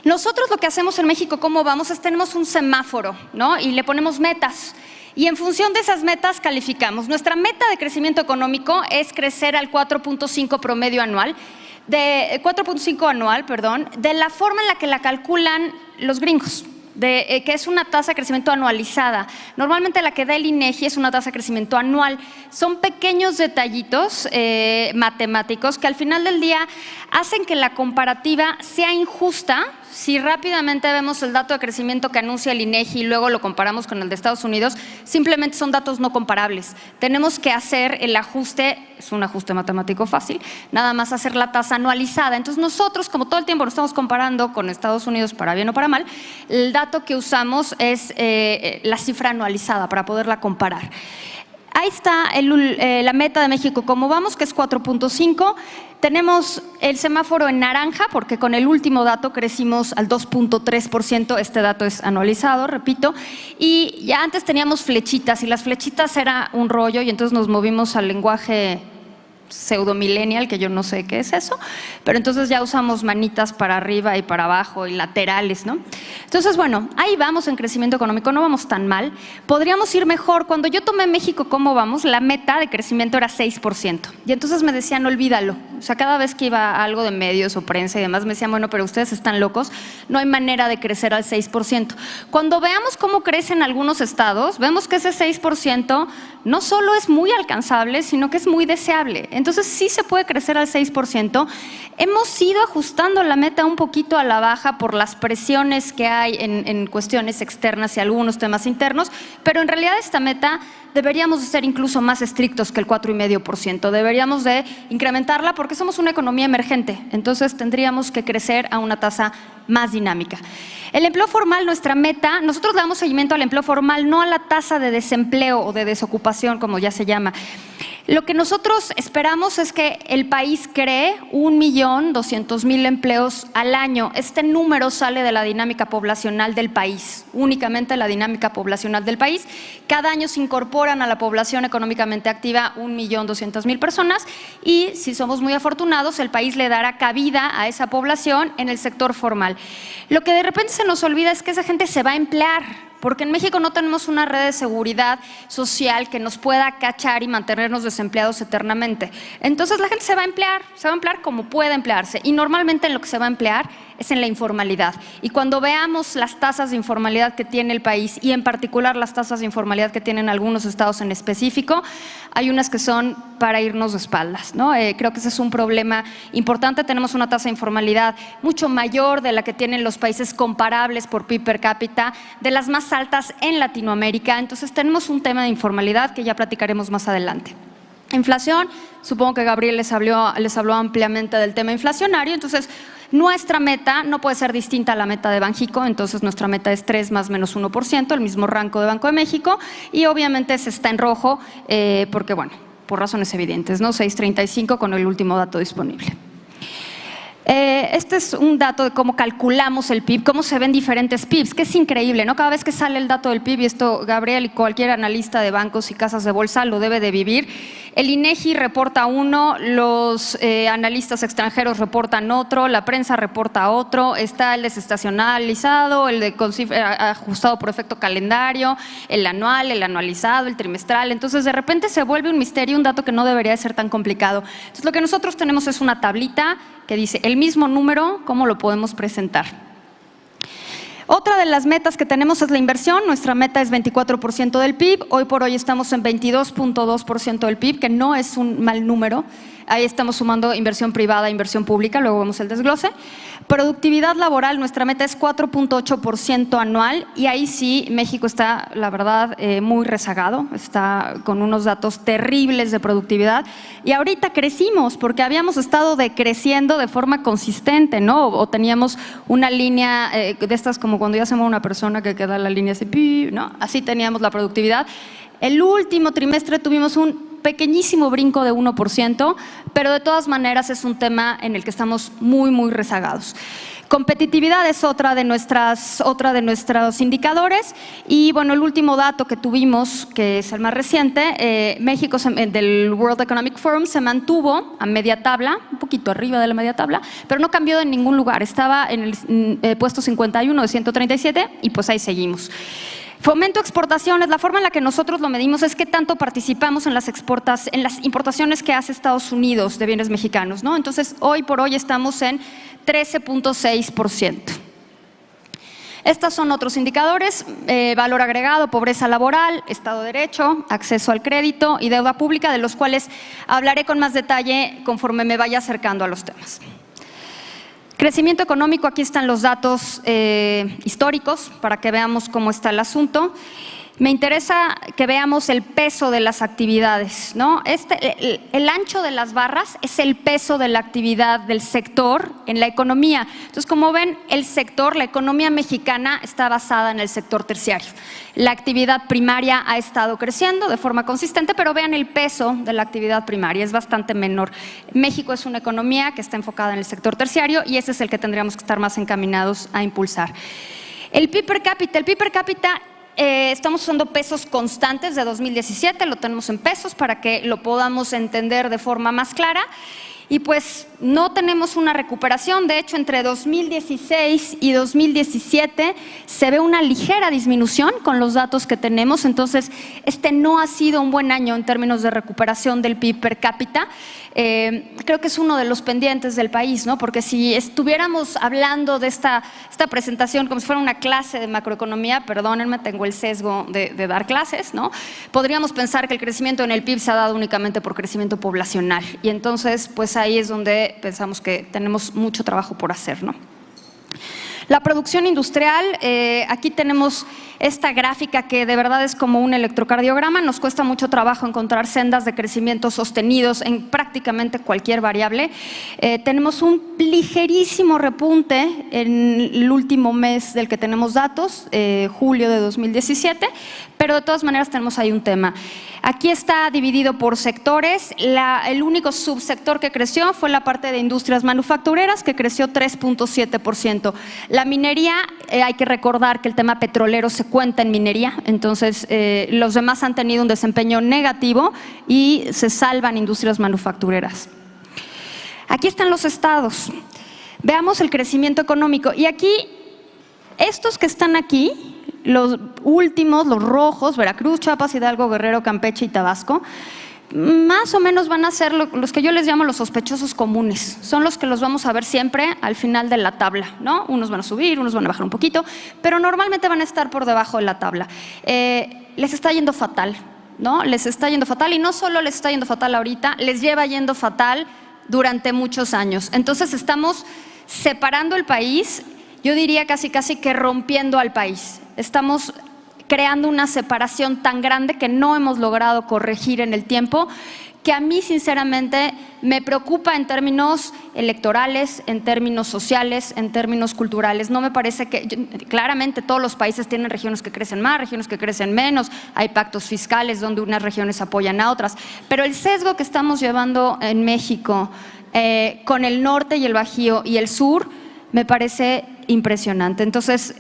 Nosotros lo que hacemos en México, ¿cómo vamos? Es tenemos un semáforo, ¿no? Y le ponemos metas. Y en función de esas metas calificamos. Nuestra meta de crecimiento económico es crecer al 4.5 promedio anual, de 4.5 anual, perdón, de la forma en la que la calculan los gringos. Que es una tasa de crecimiento anualizada. Normalmente la que da el INEGI es una tasa de crecimiento anual. Son pequeños detallitos matemáticos que al final del día hacen que la comparativa sea injusta. Si rápidamente vemos el dato de crecimiento que anuncia el INEGI y luego lo comparamos con el de Estados Unidos, simplemente son datos no comparables. Tenemos que hacer el ajuste, es un ajuste matemático fácil, nada más hacer la tasa anualizada. Entonces nosotros, como todo el tiempo nos estamos comparando con Estados Unidos para bien o para mal, el dato que usamos es la cifra anualizada para poderla comparar. Ahí está la meta de México, como vamos, que es 4.5. Tenemos el semáforo en naranja porque con el último dato crecimos al 2.3%. Este dato es anualizado, repito. Y ya antes teníamos flechitas y las flechitas era un rollo y entonces nos movimos al lenguaje pseudo-millennial, que yo no sé qué es eso, pero entonces ya usamos manitas para arriba y para abajo y laterales, ¿no? Entonces, bueno, ahí vamos en crecimiento económico, no vamos tan mal. Podríamos ir mejor. Cuando yo tomé México, ¿cómo vamos? La meta de crecimiento era 6%. Y entonces me decían, olvídalo. O sea, cada vez que iba a algo de medios o prensa y demás, me decían, bueno, pero ustedes están locos, no hay manera de crecer al 6%. Cuando veamos cómo crecen algunos estados, vemos que ese 6% no solo es muy alcanzable, sino que es muy deseable. Entonces sí se puede crecer al 6%. Hemos ido ajustando la meta un poquito a la baja por las presiones que hay en cuestiones externas y algunos temas internos, pero en realidad esta meta deberíamos de ser incluso más estrictos que el 4,5%. Deberíamos de incrementarla porque somos una economía emergente, entonces tendríamos que crecer a una tasa más dinámica. El empleo formal, nuestra meta, nosotros le damos seguimiento al empleo formal, no a la tasa de desempleo o de desocupación, como ya se llama. Lo que nosotros esperamos es que el país cree 1.200.000 empleos al año. Este número sale de la dinámica poblacional del país, únicamente la dinámica poblacional del país. Cada año se incorporan a la población económicamente activa 1.200.000 personas y, si somos muy afortunados, el país le dará cabida a esa población en el sector formal. Lo que de repente se nos olvida es que esa gente se va a emplear, porque en México no tenemos una red de seguridad social que nos pueda cachar y mantenernos desempleados eternamente. Entonces la gente se va a emplear como puede emplearse y normalmente en lo que se va a emplear es en la informalidad. Y cuando veamos las tasas de informalidad que tiene el país y en particular las tasas de informalidad que tienen algunos estados en específico, hay unas que son para irnos de espaldas, ¿no? Creo que ese es un problema importante. Tenemos una tasa de informalidad mucho mayor de la que tienen los países comparables por PIB per cápita, de las más altas en Latinoamérica. Entonces tenemos un tema de informalidad que ya platicaremos más adelante. Inflación, supongo que Gabriel les habló ampliamente del tema inflacionario. Entonces nuestra meta no puede ser distinta a la meta de Banxico, entonces nuestra meta es 3 más menos 1%, el mismo rango de Banco de México, y obviamente se está en rojo porque, bueno, por razones evidentes, ¿no? 6.35 con el último dato disponible. Este es un dato de cómo calculamos el PIB, cómo se ven diferentes PIBs, que es increíble, ¿no? Cada vez que sale el dato del PIB, y esto Gabriel y cualquier analista de bancos y casas de bolsa lo debe de vivir, el INEGI reporta uno, los analistas extranjeros reportan otro, la prensa reporta otro, está el desestacionalizado, el de ajustado por efecto calendario, el anual, el anualizado, el trimestral. Entonces de repente se vuelve un misterio, un dato que no debería ser tan complicado. Entonces lo que nosotros tenemos es una tablita que dice el mismo número, ¿cómo lo podemos presentar? Otra de las metas que tenemos es la inversión. Nuestra meta es 24% del PIB. Hoy por hoy estamos en 22.2% del PIB, que no es un mal número. Ahí estamos sumando inversión privada e inversión pública, luego vemos el desglose. Productividad laboral, nuestra meta es 4.8% anual y ahí sí México está, la verdad, muy rezagado, está con unos datos terribles de productividad y ahorita crecimos porque habíamos estado decreciendo de forma consistente, ¿no? O teníamos una línea de estas como cuando ya se mueve una persona que queda la línea así, ¿no? Así teníamos la productividad. El último trimestre tuvimos un pequeñísimo brinco de 1%, pero de todas maneras es un tema en el que estamos muy, muy rezagados. Competitividad es otra de nuestros indicadores. Y bueno, el último dato que tuvimos, que es el más reciente, México del World Economic Forum se mantuvo a media tabla, un poquito arriba de la media tabla, pero no cambió en ningún lugar. Estaba en el puesto 51 de 137 y pues ahí seguimos. Fomento exportaciones, la forma en la que nosotros lo medimos es qué tanto participamos en las importaciones que hace Estados Unidos de bienes mexicanos, ¿no? Entonces, hoy por hoy estamos en 13.6%. Estos son otros indicadores: valor agregado, pobreza laboral, Estado de Derecho, acceso al crédito y deuda pública, de los cuales hablaré con más detalle conforme me vaya acercando a los temas. Crecimiento económico, aquí están los datos históricos para que veamos cómo está el asunto. Me interesa que veamos el peso de las actividades, ¿no? El ancho de las barras es el peso de la actividad del sector en la economía. Entonces, como ven, la economía mexicana está basada en el sector terciario. La actividad primaria ha estado creciendo de forma consistente, pero vean el peso de la actividad primaria, es bastante menor. México es una economía que está enfocada en el sector terciario y ese es el que tendríamos que estar más encaminados a impulsar. El PIB per cápita, estamos usando pesos constantes de 2017, lo tenemos en pesos para que lo podamos entender de forma más clara. Y pues no tenemos una recuperación. De hecho, entre 2016 y 2017 se ve una ligera disminución con los datos que tenemos. Entonces, no ha sido un buen año en términos de recuperación del PIB per cápita. Creo que es uno de los pendientes del país, ¿no? Porque si estuviéramos hablando de esta presentación como si fuera una clase de macroeconomía, perdónenme, tengo el sesgo de dar clases, ¿no? Podríamos pensar que el crecimiento en el PIB se ha dado únicamente por crecimiento poblacional. Y entonces, pues ahí es donde pensamos que tenemos mucho trabajo por hacer, ¿no? La producción industrial, aquí tenemos esta gráfica que de verdad es como un electrocardiograma. Nos cuesta mucho trabajo encontrar sendas de crecimiento sostenidos en prácticamente cualquier variable. Tenemos un ligerísimo repunte en el último mes del que tenemos datos, julio de 2017, pero de todas maneras tenemos ahí un tema. Aquí está dividido por sectores. El único subsector que creció fue la parte de industrias manufactureras, que creció 3.7%. La minería, hay que recordar que el tema petrolero se cuenta en minería, entonces los demás han tenido un desempeño negativo y se salvan industrias manufactureras. Aquí están los estados. Veamos el crecimiento económico. Y aquí, estos que están aquí, los últimos, los rojos, Veracruz, Chiapas, Hidalgo, Guerrero, Campeche y Tabasco, más o menos van a ser los que yo les llamo los sospechosos comunes. Son los que los vamos a ver siempre al final de la tabla, ¿no? Unos van a subir, unos van a bajar un poquito, pero normalmente van a estar por debajo de la tabla. Les está yendo fatal, ¿no? Les está yendo fatal, y no solo les está yendo fatal ahorita, les lleva yendo fatal durante muchos años. Entonces estamos separando el país, yo diría casi que rompiendo al país. Estamos creando una separación tan grande que no hemos logrado corregir en el tiempo, que a mí sinceramente me preocupa en términos electorales, en términos sociales, en términos culturales. No me parece claramente todos los países tienen regiones que crecen más, regiones que crecen menos, hay pactos fiscales donde unas regiones apoyan a otras, pero el sesgo que estamos llevando en México con el norte y el Bajío y el sur me parece impresionante. Entonces,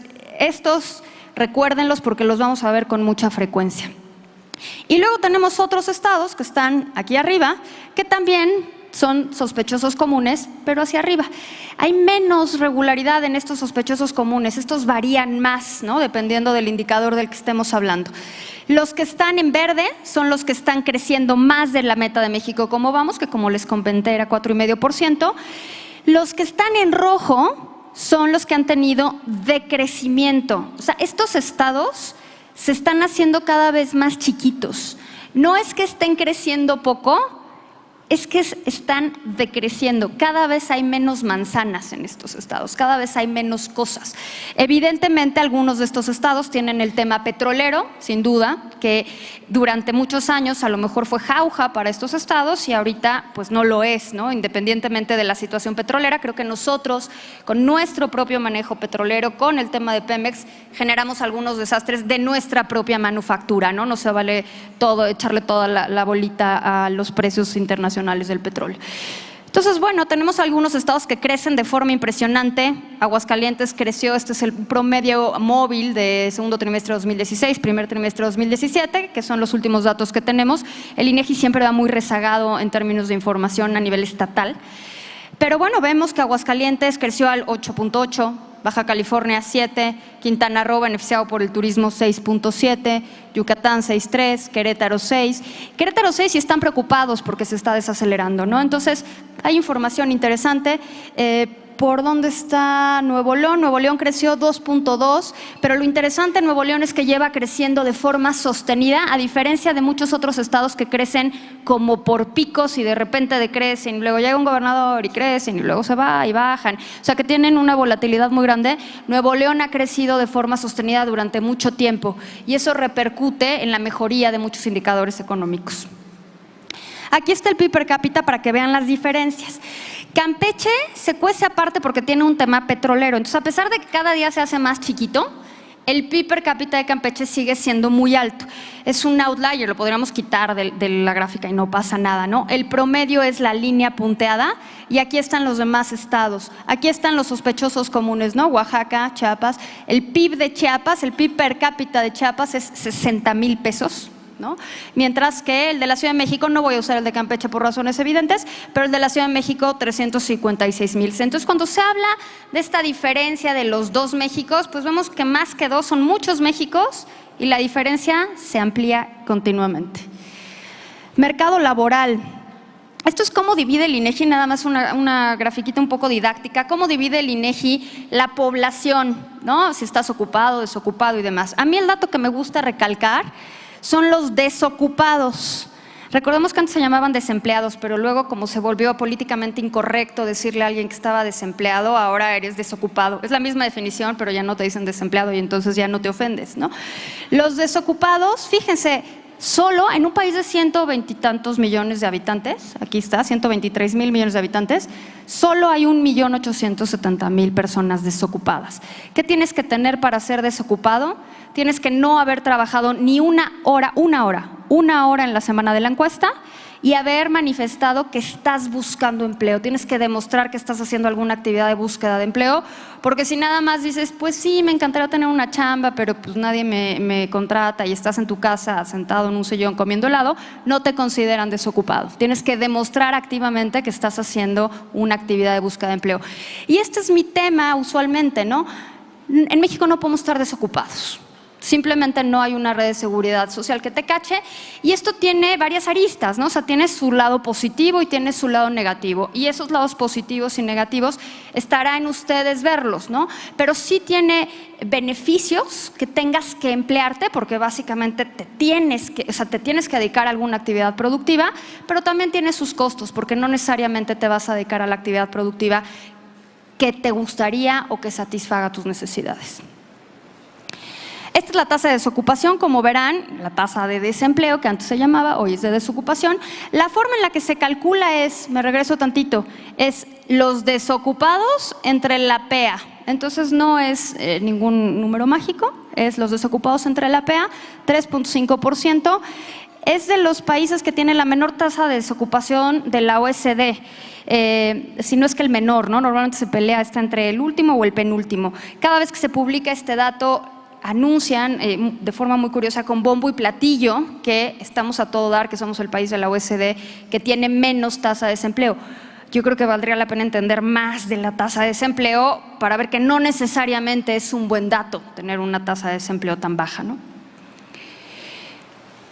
recuérdenlos porque los vamos a ver con mucha frecuencia. Y luego tenemos otros estados que están aquí arriba, que también son sospechosos comunes, pero hacia arriba. Hay menos regularidad en estos sospechosos comunes, estos varían más, ¿no? Dependiendo del indicador del que estemos hablando. Los que están en verde son los que están creciendo más de la meta de México, como vamos, que como les comenté era 4,5%. Los que están en rojo son los que han tenido decrecimiento. O sea, estos estados se están haciendo cada vez más chiquitos. No es que estén creciendo poco, es que están decreciendo. Cada vez hay menos manzanas en estos estados, cada vez hay menos cosas. Evidentemente, algunos de estos estados tienen el tema petrolero, sin duda, que durante muchos años a lo mejor fue jauja para estos estados y ahorita pues no lo es, ¿no? Independientemente de la situación petrolera, creo que nosotros, con nuestro propio manejo petrolero, con el tema de Pemex, generamos algunos desastres de nuestra propia manufactura, ¿no? No se vale echarle toda la bolita a los precios internacionales del petróleo. Entonces, bueno, tenemos algunos estados que crecen de forma impresionante. Aguascalientes creció, este es el promedio móvil de segundo trimestre de 2016, primer trimestre de 2017, que son los últimos datos que tenemos. El INEGI siempre va muy rezagado en términos de información a nivel estatal. Pero bueno, vemos que Aguascalientes creció al 8.8, Baja California 7, Quintana Roo beneficiado por el turismo 6.7, Yucatán 6.3, Querétaro 6. Querétaro 6 y están preocupados porque se está desacelerando, ¿no? Entonces, hay información interesante. ¿Por dónde está Nuevo León? Nuevo León creció 2.2, pero lo interesante en Nuevo León es que lleva creciendo de forma sostenida, a diferencia de muchos otros estados que crecen como por picos y de repente decrecen, y luego llega un gobernador y crecen, y luego se va y bajan. O sea, que tienen una volatilidad muy grande. Nuevo León ha crecido de forma sostenida durante mucho tiempo y eso repercute en la mejoría de muchos indicadores económicos. Aquí está el PIB per cápita para que vean las diferencias. Campeche se cuece aparte porque tiene un tema petrolero. Entonces, a pesar de que cada día se hace más chiquito, el PIB per cápita de Campeche sigue siendo muy alto. Es un outlier, lo podríamos quitar de la gráfica y no pasa nada, ¿no? El promedio es la línea punteada y aquí están los demás estados. Aquí están los sospechosos comunes, ¿no? Oaxaca, Chiapas. El PIB de Chiapas, el PIB per cápita de Chiapas es 60,000 pesos. ¿No? Mientras que el de la Ciudad de México, no voy a usar el de Campeche por razones evidentes, pero el de la Ciudad de México 356,000. Entonces, cuando se habla de esta diferencia de los dos Méxicos, pues vemos que más que dos son muchos Méxicos y la diferencia se amplía continuamente. Mercado laboral. Esto es cómo divide el INEGI, nada más una grafiquita un poco didáctica, cómo divide el INEGI la población, ¿no? Si estás ocupado, desocupado y demás. A mí el dato que me gusta recalcar son los desocupados. Recordemos que antes se llamaban desempleados, pero luego, como se volvió políticamente incorrecto decirle a alguien que estaba desempleado, ahora eres desocupado. Es la misma definición, pero ya no te dicen desempleado y entonces ya no te ofendes, ¿no? Los desocupados, fíjense, solo en un país de 120 y tantos millones de habitantes, aquí está, 123,000 millones de habitantes, solo hay 1,870,000 personas desocupadas. ¿Qué tienes que tener para ser desocupado? Tienes que no haber trabajado ni una hora en la semana de la encuesta y haber manifestado que estás buscando empleo. Tienes que demostrar que estás haciendo alguna actividad de búsqueda de empleo, porque si nada más dices, pues sí, me encantaría tener una chamba, pero pues nadie me contrata y estás en tu casa sentado en un sillón comiendo helado, no te consideran desocupado. Tienes que demostrar activamente que estás haciendo una actividad de búsqueda de empleo. Y este es mi tema usualmente, ¿no? En México no podemos estar desocupados. Simplemente no hay una red de seguridad social que te cache y esto tiene varias aristas, ¿no? O sea, tiene su lado positivo y tiene su lado negativo y esos lados positivos y negativos estará en ustedes verlos, ¿no? Pero sí tiene beneficios que tengas que emplearte porque básicamente te tienes que dedicar a alguna actividad productiva, pero también tiene sus costos porque no necesariamente te vas a dedicar a la actividad productiva que te gustaría o que satisfaga tus necesidades. Esta es la tasa de desocupación, como verán, la tasa de desempleo, que antes se llamaba, hoy es de desocupación. La forma en la que se calcula es, me regreso tantito, es los desocupados entre la PEA. Entonces no es ningún número mágico, es los desocupados entre la PEA, 3.5%. Es de los países que tienen la menor tasa de desocupación de la OECD. Si no es que el menor, ¿no? Normalmente se pelea, está entre el último o el penúltimo. Cada vez que se publica este dato, anuncian de forma muy curiosa con bombo y platillo que estamos a todo dar, que somos el país de la OECD que tiene menos tasa de desempleo. Yo creo que valdría la pena entender más de la tasa de desempleo para ver que no necesariamente es un buen dato tener una tasa de desempleo tan baja, ¿no?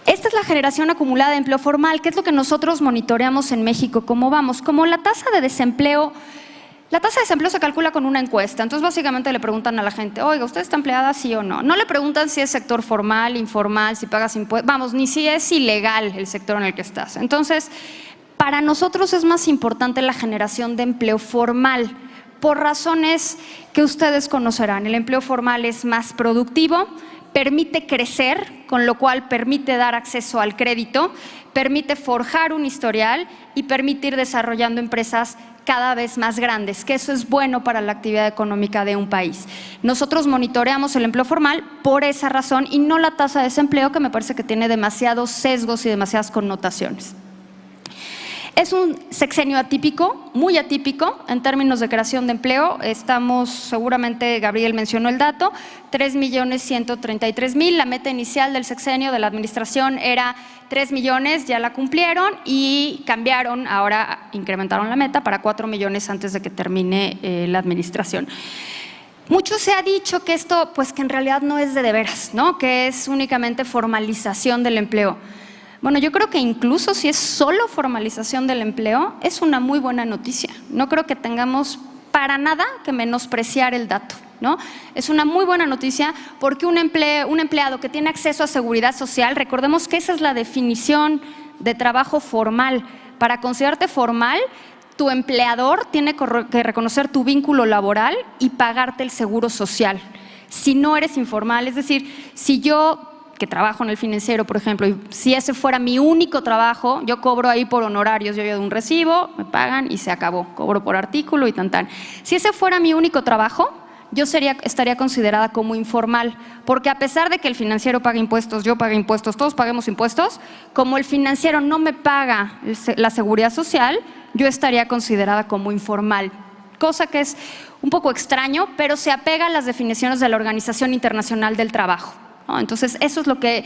Esta es la generación acumulada de empleo formal, que es lo que nosotros monitoreamos en México. ¿Cómo vamos? Como la tasa de desempleo se calcula con una encuesta, entonces básicamente le preguntan a la gente, oiga, ¿usted está empleada sí o no? No le preguntan si es sector formal, informal, si pagas impuestos, vamos, ni si es ilegal el sector en el que estás. Entonces, para nosotros es más importante la generación de empleo formal, por razones que ustedes conocerán. El empleo formal es más productivo, permite crecer, con lo cual permite dar acceso al crédito, permite forjar un historial y permite ir desarrollando empresas cada vez más grandes, que eso es bueno para la actividad económica de un país. Nosotros monitoreamos el empleo formal por esa razón y no la tasa de desempleo, que me parece que tiene demasiados sesgos y demasiadas connotaciones. Es un sexenio atípico, muy atípico en términos de creación de empleo. Estamos, seguramente Gabriel mencionó el dato, 3.133.000. La meta inicial del sexenio de la administración era 3 millones, ya la cumplieron y cambiaron, ahora incrementaron la meta para 4 millones antes de que termine la administración. Mucho se ha dicho que esto, pues que en realidad no es de veras, ¿no? Que es únicamente formalización del empleo. Bueno, yo creo que incluso si es solo formalización del empleo, es una muy buena noticia. No creo que tengamos para nada que menospreciar el dato, ¿no? Es una muy buena noticia porque un empleado que tiene acceso a seguridad social, recordemos que esa es la definición de trabajo formal. Para considerarte formal, tu empleador tiene que reconocer tu vínculo laboral y pagarte el seguro social. Si no eres informal, es decir, si yo que trabajo en el financiero, por ejemplo, y si ese fuera mi único trabajo, yo cobro ahí por honorarios, yo doy un recibo, me pagan y se acabó, cobro por artículo y tan. Si ese fuera mi único trabajo, yo estaría considerada como informal, porque a pesar de que el financiero paga impuestos, yo pago impuestos, todos pagamos impuestos, como el financiero no me paga la seguridad social, yo estaría considerada como informal, cosa que es un poco extraño, pero se apega a las definiciones de la Organización Internacional del Trabajo. Entonces, eso es lo que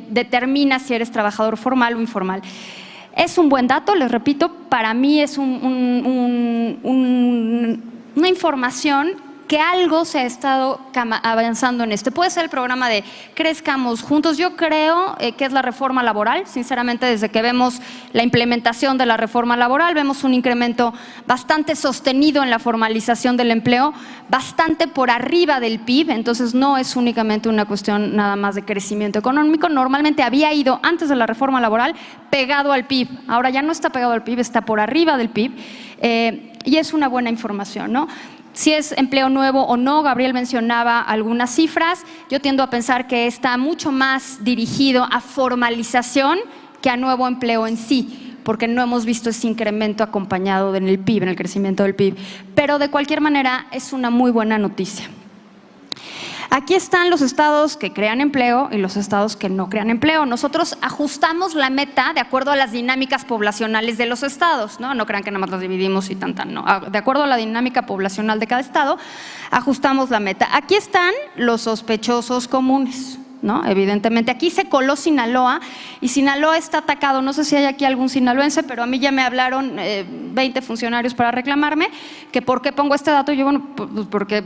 determina si eres trabajador formal o informal. Es un buen dato, les repito, para mí es una información que algo se ha estado avanzando en esto. Puede ser el programa de Crezcamos Juntos. Yo creo que es la reforma laboral. Sinceramente, desde que vemos la implementación de la reforma laboral, vemos un incremento bastante sostenido en la formalización del empleo, bastante por arriba del PIB. Entonces, no es únicamente una cuestión nada más de crecimiento económico. Normalmente había ido, antes de la reforma laboral, pegado al PIB. Ahora ya no está pegado al PIB, está por arriba del PIB. Y es una buena información, ¿no? Si es empleo nuevo o no, Gabriel mencionaba algunas cifras. Yo tiendo a pensar que está mucho más dirigido a formalización que a nuevo empleo en sí, porque no hemos visto ese incremento acompañado en el PIB, en el crecimiento del PIB. Pero de cualquier manera es una muy buena noticia. Aquí están los estados que crean empleo y los estados que no crean empleo. Nosotros ajustamos la meta de acuerdo a las dinámicas poblacionales de los estados, ¿no? No crean que nada más las dividimos y tan, no. De acuerdo a la dinámica poblacional de cada estado, ajustamos la meta. Aquí están los sospechosos comunes, ¿no? Evidentemente, aquí se coló Sinaloa y Sinaloa está atacado. No sé si hay aquí algún sinaloense, pero a mí ya me hablaron 20 funcionarios para reclamarme que por qué pongo este dato. Y yo, bueno, pues porque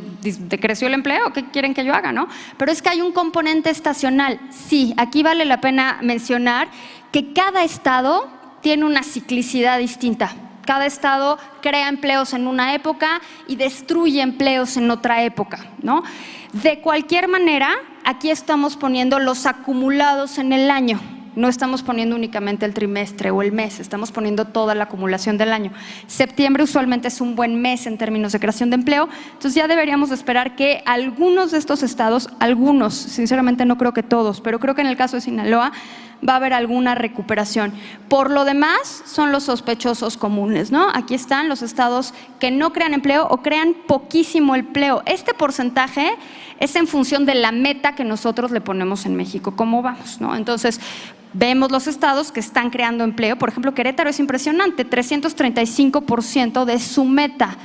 decreció el empleo, ¿qué quieren que yo haga, no? Pero es que hay un componente estacional. Sí, aquí vale la pena mencionar que cada estado tiene una ciclicidad distinta. Cada estado crea empleos en una época y destruye empleos en otra época, ¿no? De cualquier manera, aquí estamos poniendo los acumulados en el año. No estamos poniendo únicamente el trimestre o el mes, estamos poniendo toda la acumulación del año. Septiembre usualmente es un buen mes en términos de creación de empleo, entonces ya deberíamos esperar que algunos de estos estados, algunos, sinceramente no creo que todos, pero creo que en el caso de Sinaloa va a haber alguna recuperación. Por lo demás, son los sospechosos comunes, ¿no? Aquí están los estados que no crean empleo o crean poquísimo empleo. Este porcentaje es en función de la meta que nosotros le ponemos en México, cómo vamos, ¿no? Entonces, vemos los estados que están creando empleo. Por ejemplo, Querétaro es impresionante, 335% de su meta.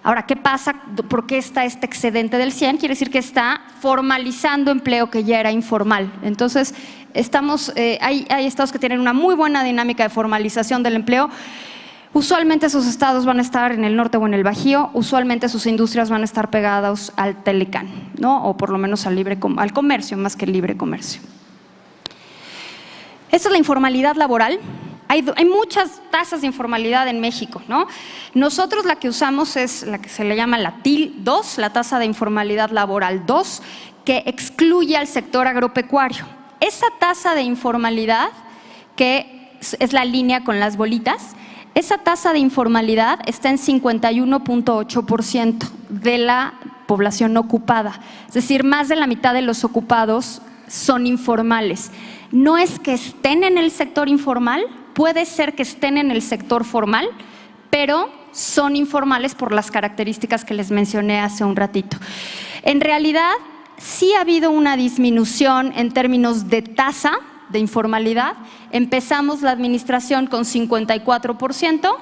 Ahora, ¿qué pasa? ¿Por qué está este excedente del 100? Quiere decir que está formalizando empleo que ya era informal. Entonces, hay estados que tienen una muy buena dinámica de formalización del empleo. Usualmente esos estados van a estar en el norte o en el Bajío, usualmente sus industrias van a estar pegadas al Telecán, ¿no? O por lo menos al comercio, más que el libre comercio. Esa es la informalidad laboral. Hay muchas tasas de informalidad en México, ¿no? Nosotros la que usamos es la que se le llama la TIL 2, la tasa de informalidad laboral 2, que excluye al sector agropecuario. Esa tasa de informalidad, que es la línea con las bolitas, esa tasa de informalidad está en 51.8% de la población ocupada. Es decir, más de la mitad de los ocupados son informales. No es que estén en el sector informal, puede ser que estén en el sector formal, pero son informales por las características que les mencioné hace un ratito. En realidad, sí ha habido una disminución en términos de tasa de informalidad. Empezamos la administración con 54%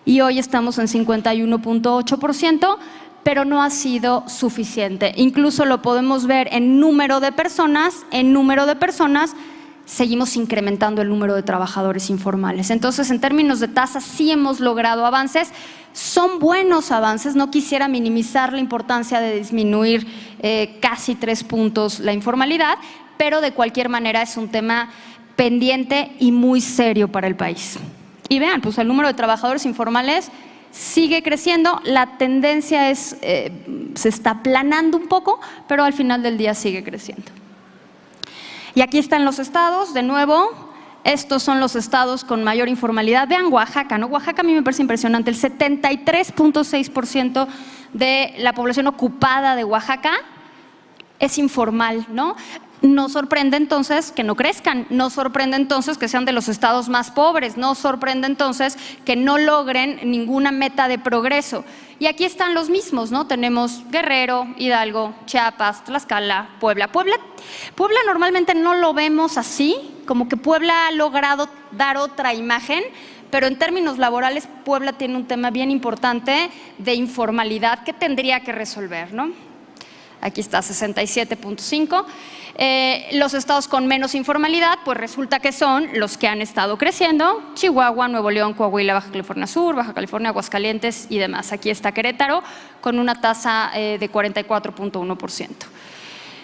y hoy estamos en 51.8%, pero no ha sido suficiente. Incluso lo podemos ver en número de personas, seguimos incrementando el número de trabajadores informales. Entonces, en términos de tasas, sí hemos logrado avances. Son buenos avances, no quisiera minimizar la importancia de disminuir casi 3 puntos la informalidad, pero de cualquier manera es un tema pendiente y muy serio para el país. Y vean, pues el número de trabajadores informales sigue creciendo, la tendencia es, se está aplanando un poco, pero al final del día sigue creciendo. Y aquí están los estados, de nuevo. Estos son los estados con mayor informalidad. Vean Oaxaca, ¿no? Oaxaca a mí me parece impresionante. El 73.6% de la población ocupada de Oaxaca es informal, ¿no? No sorprende entonces que no crezcan, no sorprende entonces que sean de los estados más pobres, no sorprende entonces que no logren ninguna meta de progreso. Y aquí están los mismos, ¿no? Tenemos Guerrero, Hidalgo, Chiapas, Tlaxcala, Puebla. Puebla normalmente no lo vemos así, como que Puebla ha logrado dar otra imagen, pero en términos laborales Puebla tiene un tema bien importante de informalidad que tendría que resolver, ¿no? Aquí está, 67.5. Los estados con menos informalidad, pues resulta que son los que han estado creciendo: Chihuahua, Nuevo León, Coahuila, Baja California Sur, Baja California, Aguascalientes y demás. Aquí está Querétaro con una tasa de 44.1%.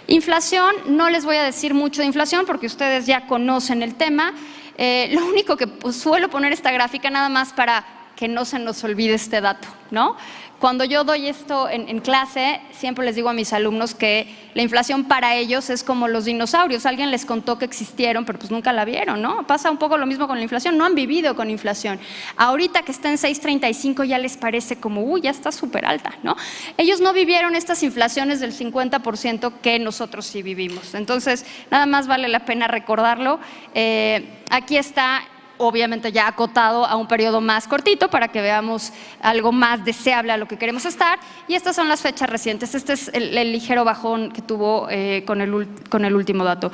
Inflación, no les voy a decir mucho de inflación porque ustedes ya conocen el tema. Lo único que pues, suelo poner esta gráfica nada más para que no se nos olvide este dato, ¿no? Cuando yo doy esto en clase, siempre les digo a mis alumnos que la inflación para ellos es como los dinosaurios. Alguien les contó que existieron, pero pues nunca la vieron, ¿no? Pasa un poco lo mismo con la inflación, no han vivido con inflación. Ahorita que está en 6.35 ya les parece como, uy, ya está súper alta, ¿no? Ellos no vivieron estas inflaciones del 50% que nosotros sí vivimos. Entonces, nada más vale la pena recordarlo. Aquí está, obviamente ya acotado a un periodo más cortito para que veamos algo más deseable a lo que queremos estar. Y estas son las fechas recientes. Este es el ligero bajón que tuvo con el último dato.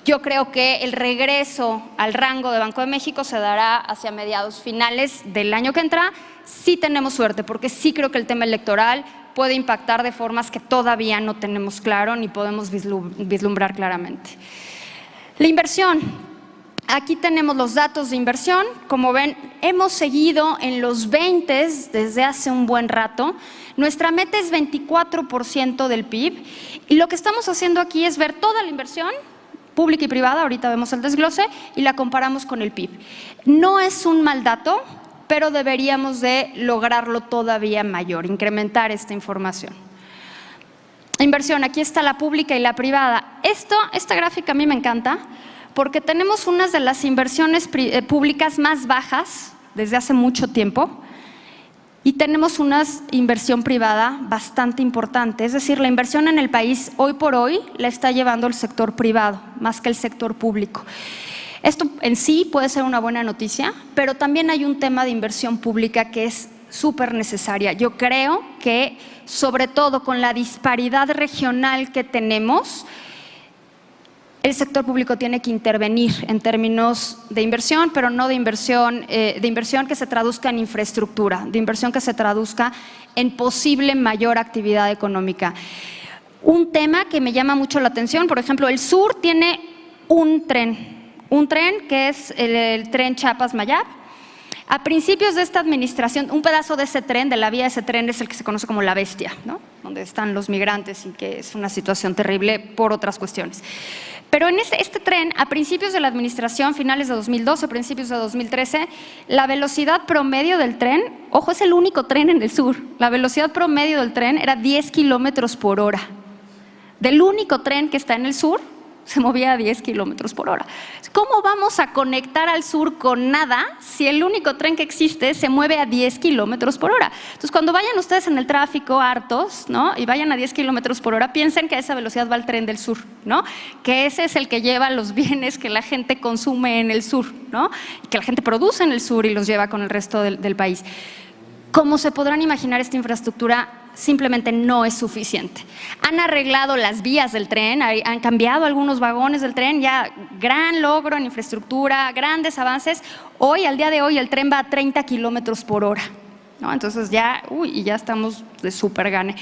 Yo creo que el regreso al rango de Banco de México se dará hacia mediados finales del año que entra. Sí tenemos suerte, porque sí creo que el tema electoral puede impactar de formas que todavía no tenemos claro ni podemos vislumbrar claramente. La inversión. Aquí tenemos los datos de inversión. Como ven, hemos seguido en los 20 desde hace un buen rato. Nuestra meta es 24% del PIB y lo que estamos haciendo aquí es ver toda la inversión pública y privada, ahorita vemos el desglose, y la comparamos con el PIB. No es un mal dato, pero deberíamos de lograrlo todavía mayor, incrementar esta información. Inversión, aquí está la pública y la privada. Esta gráfica a mí me encanta, porque tenemos unas de las inversiones públicas más bajas desde hace mucho tiempo y tenemos una inversión privada bastante importante. Es decir, la inversión en el país hoy por hoy la está llevando el sector privado más que el sector público. Esto en sí puede ser una buena noticia, pero también hay un tema de inversión pública que es súper necesaria. Yo creo que, sobre todo con la disparidad regional que tenemos, el sector público tiene que intervenir en términos de inversión, pero no de inversión que se traduzca en infraestructura, de inversión que se traduzca en posible mayor actividad económica. Un tema que me llama mucho la atención, por ejemplo, el sur tiene un tren que es el tren Chiapas-Mayab. A principios de esta administración, un pedazo de ese tren, de la vía de ese tren, es el que se conoce como La Bestia, ¿no? Donde están los migrantes y que es una situación terrible por otras cuestiones. Pero en este tren, a principios de la administración, finales de 2012, principios de 2013, la velocidad promedio del tren, ojo, es el único tren en el sur, la velocidad promedio del tren era 10 kilómetros por hora. Del único tren que está en el sur, se movía a 10 kilómetros por hora. ¿Cómo vamos a conectar al sur con nada si el único tren que existe se mueve a 10 kilómetros por hora? Entonces, cuando vayan ustedes en el tráfico hartos, ¿no? Y vayan a 10 kilómetros por hora, piensen que a esa velocidad va el tren del sur, ¿no? Que ese es el que lleva los bienes que la gente consume en el sur, ¿no? Y que la gente produce en el sur y los lleva con el resto del país. Como se podrán imaginar, esta infraestructura simplemente no es suficiente. Han arreglado las vías del tren, han cambiado algunos vagones del tren, ya gran logro en infraestructura, grandes avances. Hoy, al día de hoy, el tren va a 30 kilómetros por hora, ¿no? Entonces ya estamos de súper gane.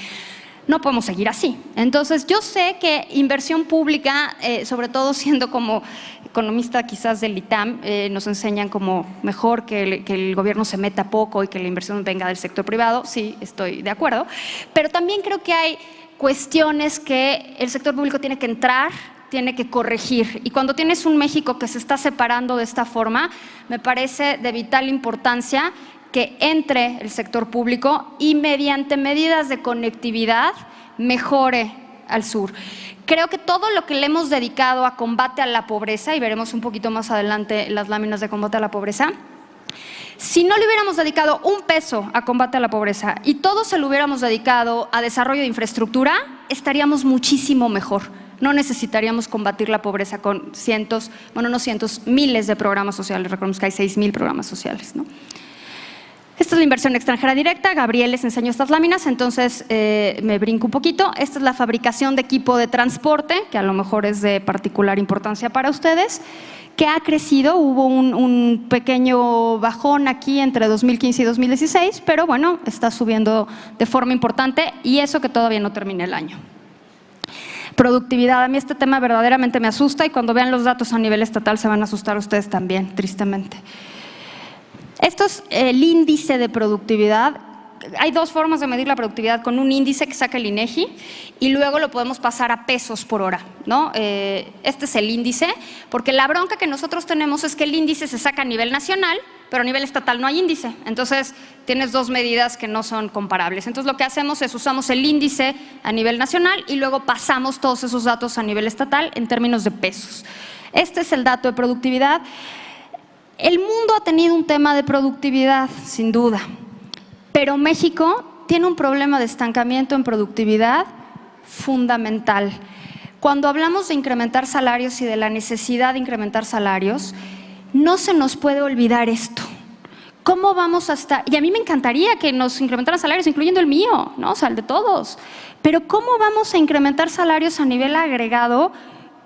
No podemos seguir así. Entonces, yo sé que inversión pública, sobre todo siendo como economista quizás del ITAM, nos enseñan como mejor que el gobierno se meta poco y que la inversión venga del sector privado. Sí, estoy de acuerdo. Pero también creo que hay cuestiones que el sector público tiene que entrar, tiene que corregir. Y cuando tienes un México que se está separando de esta forma, me parece de vital importancia que entre el sector público y mediante medidas de conectividad mejore al sur. Creo que todo lo que le hemos dedicado a combate a la pobreza, y veremos un poquito más adelante las láminas de combate a la pobreza, si no le hubiéramos dedicado un peso a combate a la pobreza y todo se lo hubiéramos dedicado a desarrollo de infraestructura, estaríamos muchísimo mejor. No necesitaríamos combatir la pobreza con miles de programas sociales. Recordemos que hay 6,000 programas sociales, ¿no? Esta es la inversión extranjera directa. Gabriel les enseñó estas láminas, entonces me brinco un poquito. Esta es la fabricación de equipo de transporte, que a lo mejor es de particular importancia para ustedes, que ha crecido. Hubo un pequeño bajón aquí entre 2015 y 2016, pero bueno, está subiendo de forma importante y eso que todavía no termina el año. Productividad. A mí este tema verdaderamente me asusta y cuando vean los datos a nivel estatal se van a asustar ustedes también, tristemente. Esto es el índice de productividad. Hay dos formas de medir la productividad, con un índice que saca el INEGI y luego lo podemos pasar a pesos por hora, ¿no? Este es el índice, porque la bronca que nosotros tenemos es que el índice se saca a nivel nacional, pero a nivel estatal no hay índice. Entonces tienes dos medidas que no son comparables. Entonces lo que hacemos es usamos el índice a nivel nacional y luego pasamos todos esos datos a nivel estatal en términos de pesos. Este es el dato de productividad. El mundo ha tenido un tema de productividad, sin duda, pero México tiene un problema de estancamiento en productividad fundamental. Cuando hablamos de incrementar salarios y de la necesidad de incrementar salarios, no se nos puede olvidar esto. ¿Cómo vamos a estar? Y a mí me encantaría que nos incrementaran salarios, incluyendo el mío, ¿no? O sea, el de todos. Pero ¿cómo vamos a incrementar salarios a nivel agregado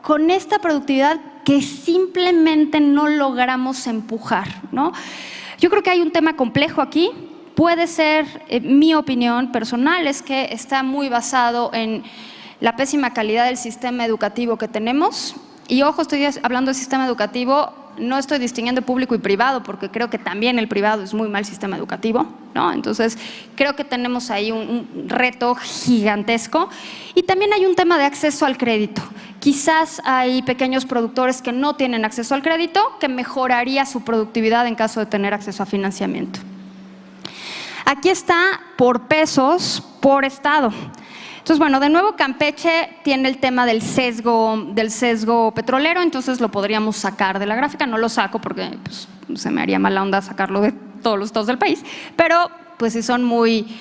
con esta productividad que simplemente no logramos empujar, ¿no? Yo creo que hay un tema complejo aquí. Puede ser, mi opinión personal es que está muy basado en la pésima calidad del sistema educativo que tenemos. Y ojo, estoy hablando del sistema educativo, no estoy distinguiendo público y privado, porque creo que también el privado es muy mal sistema educativo, ¿no? Entonces, creo que tenemos ahí un reto gigantesco. Y también hay un tema de acceso al crédito. Quizás hay pequeños productores que no tienen acceso al crédito, que mejoraría su productividad en caso de tener acceso a financiamiento. Aquí está por pesos, por estado. Entonces, bueno, de nuevo Campeche tiene el tema del sesgo petrolero, entonces lo podríamos sacar de la gráfica. No lo saco porque pues, se me haría mala onda sacarlo de todos los estados del país, pero pues si son muy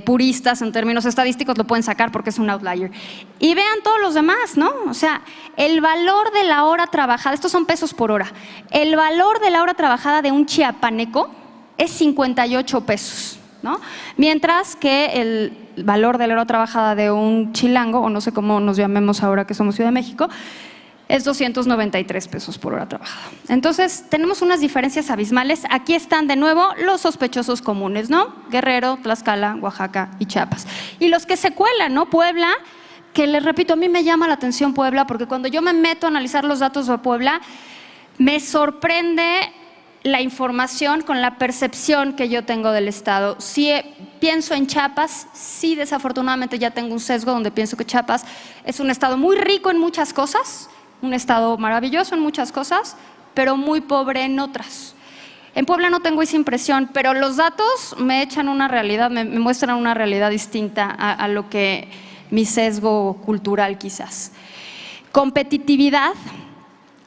puristas en términos estadísticos lo pueden sacar porque es un outlier. Y vean todos los demás, ¿no? O sea, el valor de la hora trabajada, estos son pesos por hora, el valor de la hora trabajada de un chiapaneco es 58 pesos, ¿no? Mientras que el valor de la hora trabajada de un chilango, o no sé cómo nos llamemos ahora que somos Ciudad de México, es 293 pesos por hora trabajada. Entonces, tenemos unas diferencias abismales. Aquí están de nuevo los sospechosos comunes, ¿no? Guerrero, Tlaxcala, Oaxaca y Chiapas. Y los que se cuelan, ¿no? Puebla, que les repito, a mí me llama la atención Puebla, porque cuando yo me meto a analizar los datos de Puebla, me sorprende la información con la percepción que yo tengo del Estado. Si pienso en Chiapas, sí, desafortunadamente ya tengo un sesgo donde pienso que Chiapas es un estado muy rico en muchas cosas, un estado maravilloso en muchas cosas, pero muy pobre en otras. En Puebla no tengo esa impresión, pero los datos me echan una realidad, me muestran una realidad distinta a lo que mi sesgo cultural quizás. Competitividad.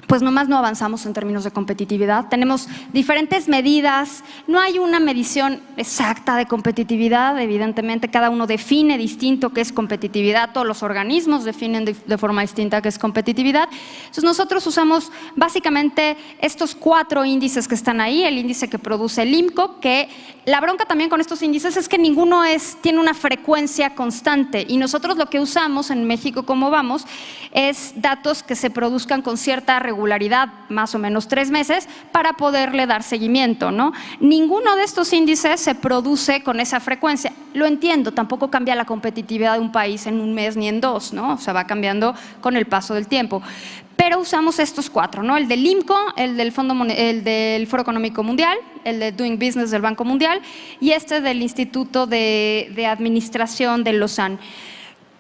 pues nomás no avanzamos en términos de competitividad. Tenemos diferentes medidas, no hay una medición exacta de competitividad, evidentemente cada uno define distinto qué es competitividad, todos los organismos definen de forma distinta qué es competitividad. Entonces nosotros usamos básicamente estos 4 índices que están ahí, el índice que produce el IMCO, que la bronca también con estos índices es que ninguno tiene una frecuencia constante y nosotros lo que usamos en México, como vamos, es datos que se produzcan con cierta regularidad, más o menos 3 meses, para poderle dar seguimiento, ¿no? Ninguno de estos índices se produce con esa frecuencia. Lo entiendo, tampoco cambia la competitividad de un país en un mes ni en 2, ¿no? O sea, va cambiando con el paso del tiempo. Pero usamos estos 4, ¿no? El del IMCO, el del Foro Económico Mundial, el de Doing Business del Banco Mundial y este del Instituto de Administración de Lausanne.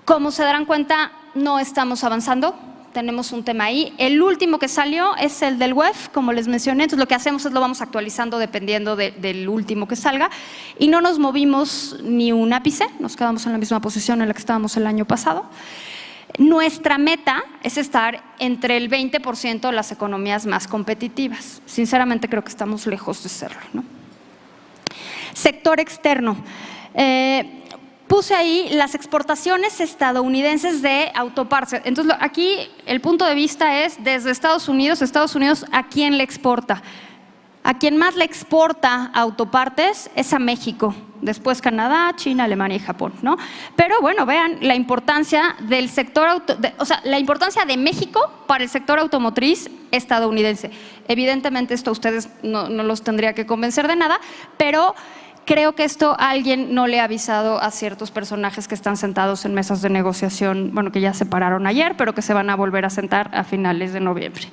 Como se darán cuenta, no estamos avanzando. Tenemos un tema ahí. El último que salió es el del WEF, como les mencioné. Entonces, lo que hacemos es lo vamos actualizando dependiendo del último que salga. Y no nos movimos ni un ápice, nos quedamos en la misma posición en la que estábamos el año pasado. Nuestra meta es estar entre el 20% de las economías más competitivas. Sinceramente, creo que estamos lejos de serlo, ¿no? Sector externo. Puse ahí las exportaciones estadounidenses de autopartes. Entonces, aquí el punto de vista es desde Estados Unidos, ¿a quién le exporta? A quien más le exporta autopartes es a México, después Canadá, China, Alemania y Japón, ¿no? Pero bueno, vean la importancia del sector, la importancia de México para el sector automotriz estadounidense. Evidentemente esto a ustedes no los tendría que convencer de nada, pero creo que esto alguien no le ha avisado a ciertos personajes que están sentados en mesas de negociación, bueno, que ya se pararon ayer, pero que se van a volver a sentar a finales de noviembre.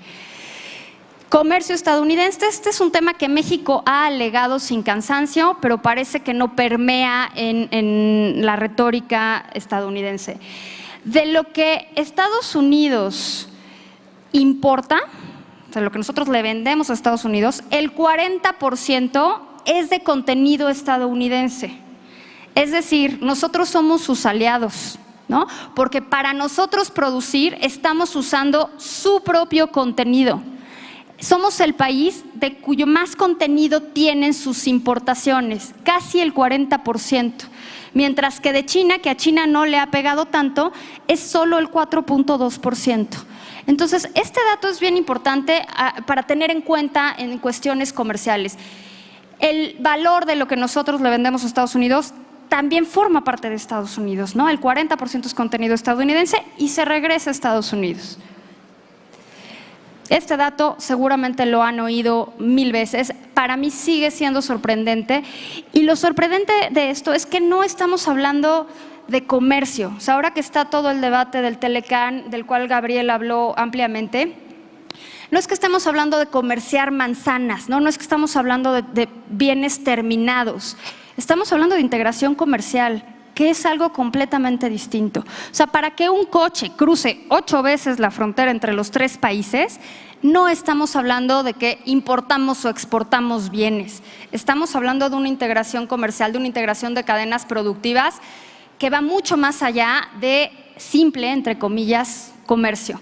Comercio estadounidense, este es un tema que México ha alegado sin cansancio, pero parece que no permea en la retórica estadounidense. De lo que Estados Unidos importa, o sea, lo que nosotros le vendemos a Estados Unidos, el 40% es de contenido estadounidense. Es decir, nosotros somos sus aliados, ¿no? Porque para nosotros producir estamos usando su propio contenido. Somos el país de cuyo más contenido tienen sus importaciones, casi el 40%, mientras que de China, que a China no le ha pegado tanto, es solo el 4.2%. Entonces, este dato es bien importante para tener en cuenta en cuestiones comerciales. El valor de lo que nosotros le vendemos a Estados Unidos también forma parte de Estados Unidos, ¿no? El 40% es contenido estadounidense y se regresa a Estados Unidos. Este dato seguramente lo han oído 1000 veces, para mí sigue siendo sorprendente y lo sorprendente de esto es que no estamos hablando de comercio. O sea, ahora que está todo el debate del Telecán, del cual Gabriel habló ampliamente, no es que estemos hablando de comerciar manzanas, no es que estamos hablando de bienes terminados, estamos hablando de integración comercial, que es algo completamente distinto. O sea, para que un coche cruce 8 veces la frontera entre los 3 países, no estamos hablando de que importamos o exportamos bienes. Estamos hablando de una integración comercial, de una integración de cadenas productivas que va mucho más allá de simple, entre comillas, comercio.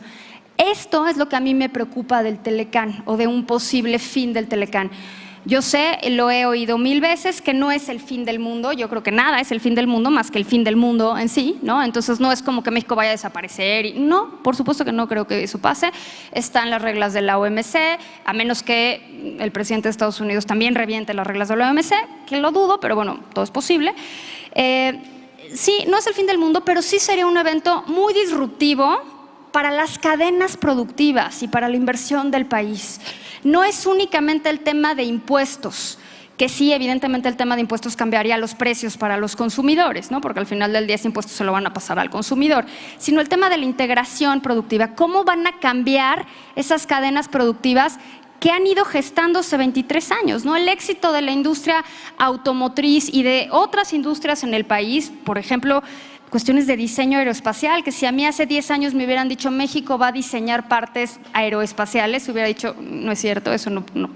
Esto es lo que a mí me preocupa del Telecán o de un posible fin del Telecán. Yo sé, lo he oído 1000 veces, que no es el fin del mundo. Yo creo que nada es el fin del mundo más que el fin del mundo en sí, ¿no? Entonces no es como que México vaya a desaparecer. No, por supuesto que no creo que eso pase. Están las reglas de la OMC, a menos que el presidente de Estados Unidos también reviente las reglas de la OMC, que lo dudo, pero bueno, todo es posible. Sí, no es el fin del mundo, pero sí sería un evento muy disruptivo para las cadenas productivas y para la inversión del país. No es únicamente el tema de impuestos, que sí, evidentemente el tema de impuestos cambiaría los precios para los consumidores, ¿no? Porque al final del día ese impuesto se lo van a pasar al consumidor, sino el tema de la integración productiva. ¿Cómo van a cambiar esas cadenas productivas que han ido gestándose 23 años, ¿no? El éxito de la industria automotriz y de otras industrias en el país, por ejemplo, cuestiones de diseño aeroespacial, que si a mí hace 10 años me hubieran dicho México va a diseñar partes aeroespaciales, hubiera dicho no es cierto, eso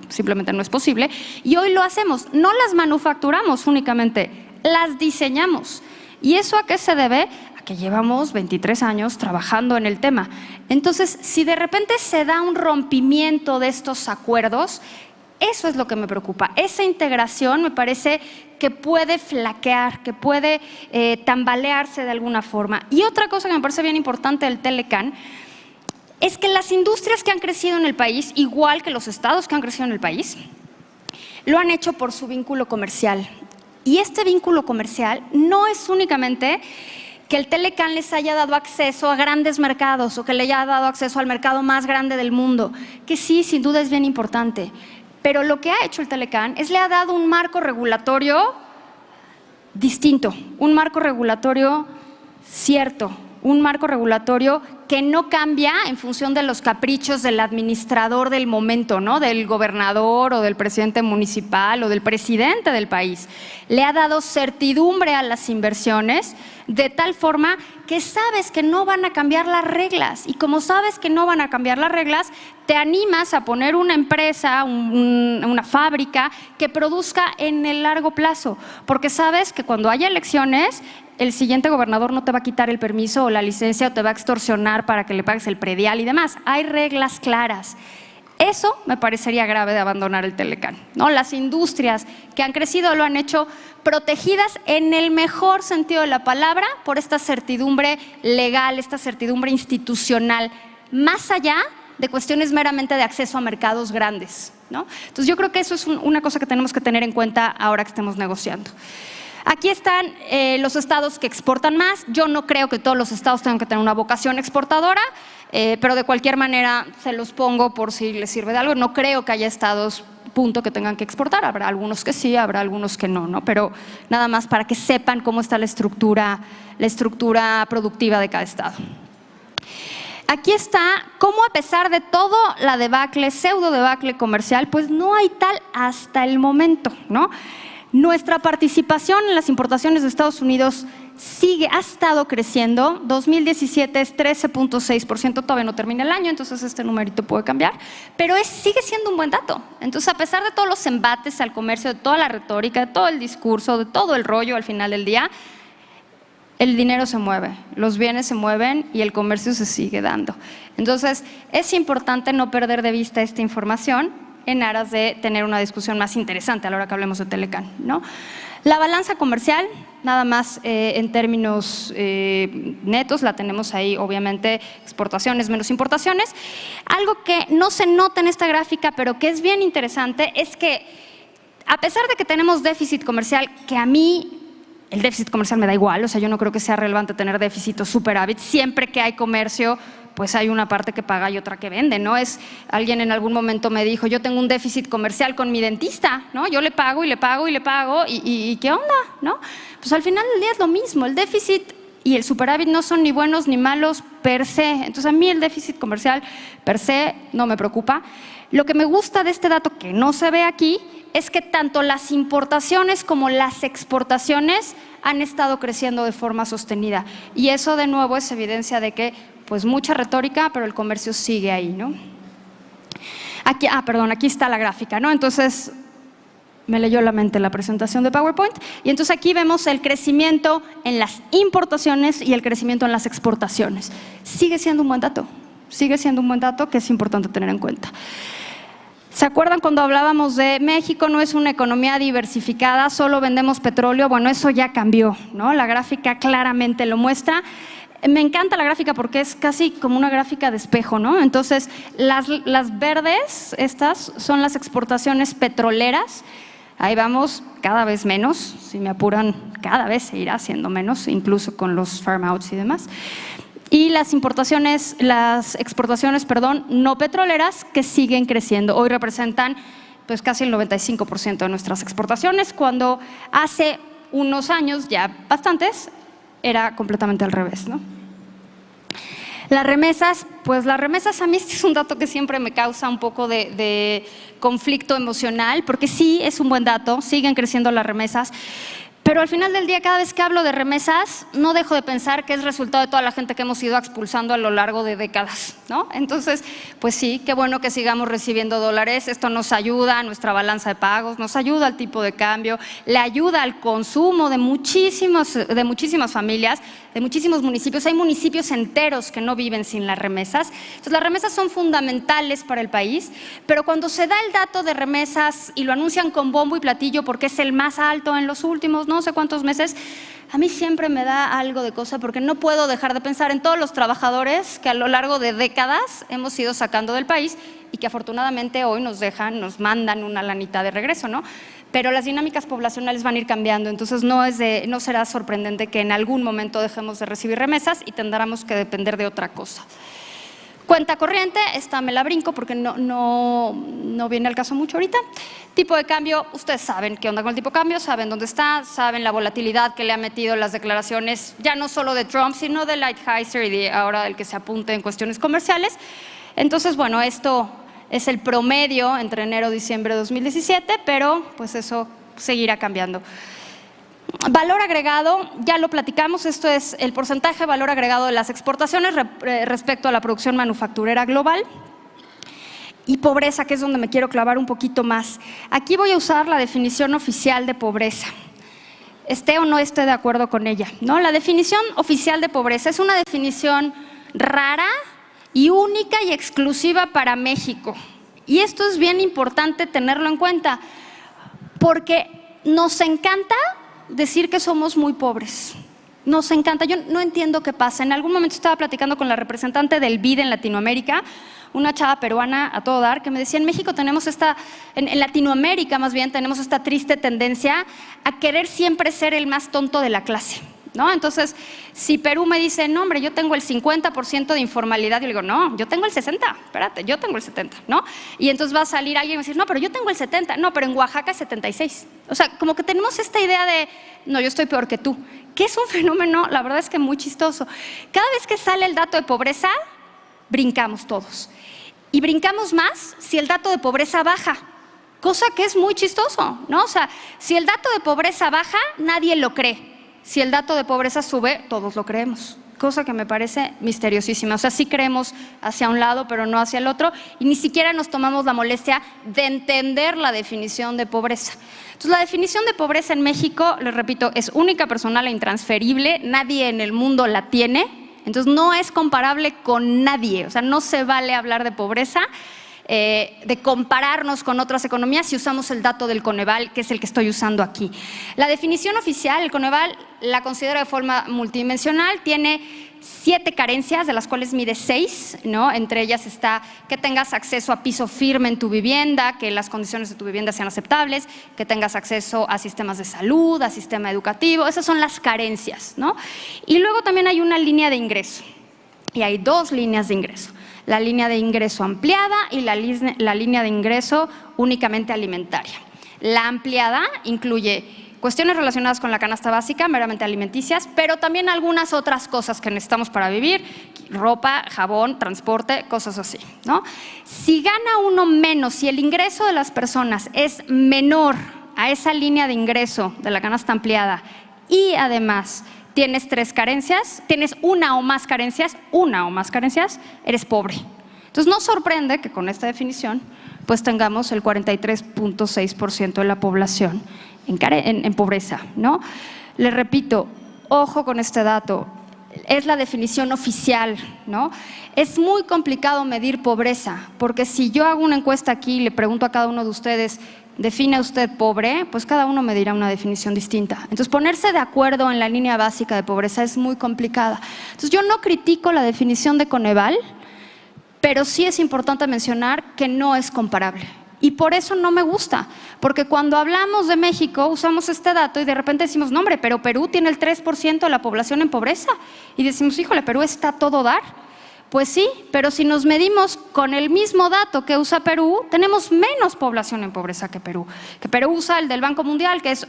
simplemente no es posible. Y hoy lo hacemos, no las manufacturamos únicamente, las diseñamos. ¿Y eso a qué se debe? A que llevamos 23 años trabajando en el tema. Entonces, si de repente se da un rompimiento de estos acuerdos, eso es lo que me preocupa. Esa integración me parece que puede flaquear, que puede tambalearse de alguna forma. Y otra cosa que me parece bien importante del Telecán es que las industrias que han crecido en el país, igual que los estados que han crecido en el país, lo han hecho por su vínculo comercial. Y este vínculo comercial no es únicamente que el Telecán les haya dado acceso a grandes mercados o que le haya dado acceso al mercado más grande del mundo, que sí, sin duda es bien importante. Pero lo que ha hecho el Telecán es le ha dado un marco regulatorio distinto, un marco regulatorio cierto, un marco regulatorio que no cambia en función de los caprichos del administrador del momento, ¿no? Del gobernador o del presidente municipal o del presidente del país. Le ha dado certidumbre a las inversiones de tal forma que sabes que no van a cambiar las reglas. Y como sabes que no van a cambiar las reglas, te animas a poner una empresa, una fábrica que produzca en el largo plazo. Porque sabes que cuando haya elecciones, el siguiente gobernador no te va a quitar el permiso o la licencia o te va a extorsionar para que le pagues el predial y demás. Hay reglas claras. Eso me parecería grave de abandonar el Telecán, ¿no? Las industrias que han crecido lo han hecho protegidas en el mejor sentido de la palabra por esta certidumbre legal, esta certidumbre institucional, más allá de cuestiones meramente de acceso a mercados grandes, ¿no? Entonces yo creo que eso es una cosa que tenemos que tener en cuenta ahora que estemos negociando. Aquí están los estados que exportan más. Yo no creo que todos los estados tengan que tener una vocación exportadora, pero de cualquier manera se los pongo por si les sirve de algo. No creo que haya estados, punto, que tengan que exportar. Habrá algunos que sí, habrá algunos que no, ¿no? Pero nada más para que sepan cómo está la estructura productiva de cada estado. Aquí está cómo, a pesar de todo la debacle, pseudo debacle comercial, pues no hay tal hasta el momento, ¿no? Nuestra participación en las importaciones de Estados Unidos ha estado creciendo. 2017 es 13.6%, todavía no termina el año, entonces este numerito puede cambiar, pero sigue siendo un buen dato. Entonces, a pesar de todos los embates al comercio, de toda la retórica, de todo el discurso, de todo el rollo al final del día, el dinero se mueve, los bienes se mueven y el comercio se sigue dando. Entonces, es importante no perder de vista esta información en aras de tener una discusión más interesante a la hora que hablemos de Telecán, ¿no? La balanza comercial, nada más en términos netos, la tenemos ahí, obviamente, exportaciones menos importaciones. Algo que no se nota en esta gráfica, pero que es bien interesante, es que a pesar de que tenemos déficit comercial, que a mí el déficit comercial me da igual, o sea, yo no creo que sea relevante tener déficit o superávit, siempre que hay comercio, pues hay una parte que paga y otra que vende, ¿no? Alguien en algún momento me dijo, yo tengo un déficit comercial con mi dentista, ¿no? Yo le pago y le pago y le pago y ¿qué onda? ¿No? Pues al final del día es lo mismo, el déficit y el superávit no son ni buenos ni malos per se. Entonces a mí el déficit comercial per se no me preocupa. Lo que me gusta de este dato que no se ve aquí es que tanto las importaciones como las exportaciones han estado creciendo de forma sostenida. Y eso de nuevo es evidencia de que pues mucha retórica, pero el comercio sigue ahí, ¿no? Aquí está la gráfica, ¿no? Entonces, me leyó la mente la presentación de PowerPoint. Y entonces aquí vemos el crecimiento en las importaciones y el crecimiento en las exportaciones. Sigue siendo un buen dato que es importante tener en cuenta. ¿Se acuerdan cuando hablábamos de México no es una economía diversificada, solo vendemos petróleo? Bueno, eso ya cambió, ¿no? La gráfica claramente lo muestra. Me encanta la gráfica porque es casi como una gráfica de espejo, ¿no? Entonces, las verdes, estas son las exportaciones petroleras. Ahí vamos, cada vez menos, si me apuran, cada vez se irá haciendo menos, incluso con los farm outs y demás. Y las exportaciones, no petroleras, que siguen creciendo. Hoy representan pues casi el 95% de nuestras exportaciones, cuando hace unos años, ya bastantes, era completamente al revés, ¿no? Las remesas, pues las remesas a mí este es un dato que siempre me causa un poco de conflicto emocional, porque sí es un buen dato, siguen creciendo las remesas, Pero al final del día, cada vez que hablo de remesas, no dejo de pensar que es resultado de toda la gente que hemos ido expulsando a lo largo de décadas, ¿no? Entonces, pues sí, qué bueno que sigamos recibiendo dólares. Esto nos ayuda a nuestra balanza de pagos, nos ayuda al tipo de cambio, le ayuda al consumo de muchísimas familias, de muchísimos municipios. Hay municipios enteros que no viven sin las remesas. Entonces, las remesas son fundamentales para el país, pero cuando se da el dato de remesas y lo anuncian con bombo y platillo porque es el más alto en los últimos no sé cuántos meses, a mí siempre me da algo de cosa porque no puedo dejar de pensar en todos los trabajadores que a lo largo de décadas hemos ido sacando del país y que afortunadamente hoy nos mandan una lanita de regreso, ¿no? Pero las dinámicas poblacionales van a ir cambiando, entonces no será sorprendente que en algún momento dejemos de recibir remesas y tendremos que depender de otra cosa. Cuenta corriente, esta me la brinco porque no viene al caso mucho ahorita. Tipo de cambio, ustedes saben qué onda con el tipo de cambio, saben dónde está, saben la volatilidad que le ha metido las declaraciones, ya no solo de Trump, sino de Lighthizer y de ahora del que se apunte en cuestiones comerciales. Entonces, bueno, esto es el promedio entre enero y diciembre de 2017, pero pues eso seguirá cambiando. Valor agregado, ya lo platicamos, esto es el porcentaje de valor agregado de las exportaciones respecto a la producción manufacturera global. Y pobreza, que es donde me quiero clavar un poquito más. Aquí voy a usar la definición oficial de pobreza, esté o no esté de acuerdo con ella, ¿no? La definición oficial de pobreza es una definición rara y única y exclusiva para México. Y esto es bien importante tenerlo en cuenta, porque nos encanta decir que somos muy pobres. Nos encanta. Yo no entiendo qué pasa. En algún momento estaba platicando con la representante del BID en Latinoamérica, una chava peruana a todo dar, que me decía, en México tenemos en Latinoamérica más bien, tenemos esta triste tendencia a querer siempre ser el más tonto de la clase, ¿no? Entonces, si Perú me dice, no hombre, yo tengo el 50% de informalidad, yo le digo, no, yo tengo el 60%, espérate, yo tengo el 70%, ¿no? Y entonces va a salir alguien y va a decir, no, pero yo tengo el 70%, no, pero en Oaxaca es 76%. O sea, como que tenemos esta idea de, no, yo estoy peor que tú, que es un fenómeno, la verdad es que muy chistoso. Cada vez que sale el dato de pobreza, brincamos todos. Y brincamos más si el dato de pobreza baja, cosa que es muy chistoso, ¿no? O sea, si el dato de pobreza baja, nadie lo cree. Si el dato de pobreza sube, todos lo creemos, cosa que me parece misteriosísima. O sea, sí creemos hacia un lado, pero no hacia el otro, y ni siquiera nos tomamos la molestia de entender la definición de pobreza. Entonces, la definición de pobreza en México, les repito, es única, personal e intransferible, nadie en el mundo la tiene. Entonces, no es comparable con nadie, o sea, no se vale hablar de pobreza, de compararnos con otras economías si usamos el dato del Coneval, que es el que estoy usando aquí. La definición oficial, el Coneval la considera de forma multidimensional, tiene 7 carencias, de las cuales mide 6, ¿no? Entre ellas está que tengas acceso a piso firme en tu vivienda, que las condiciones de tu vivienda sean aceptables, que tengas acceso a sistemas de salud, a sistema educativo, esas son las carencias, ¿no? Y luego también hay una línea de ingreso, y hay 2 líneas de ingreso. La línea de ingreso ampliada y la línea de ingreso únicamente alimentaria. La ampliada incluye cuestiones relacionadas con la canasta básica, meramente alimenticias, pero también algunas otras cosas que necesitamos para vivir, ropa, jabón, transporte, cosas así, ¿no? Si gana uno menos, si el ingreso de las personas es menor a esa línea de ingreso de la canasta ampliada y además tienes 3 carencias, tienes una o más carencias, eres pobre. Entonces, no sorprende que con esta definición pues tengamos el 43.6% de la población en pobreza, ¿no? Les repito, ojo con este dato, es la definición oficial, ¿no? Es muy complicado medir pobreza, porque si yo hago una encuesta aquí y le pregunto a cada uno de ustedes, ¿define usted pobre? Pues cada uno me dirá una definición distinta. Entonces, ponerse de acuerdo en la línea básica de pobreza es muy complicada. Entonces, yo no critico la definición de Coneval, pero sí es importante mencionar que no es comparable. Y por eso no me gusta, porque cuando hablamos de México usamos este dato y de repente decimos, no hombre, pero Perú tiene el 3% de la población en pobreza. Y decimos, híjole, Perú está a todo dar. Pues sí, pero si nos medimos con el mismo dato que usa Perú, tenemos menos población en pobreza que Perú. Que Perú usa el del Banco Mundial, que es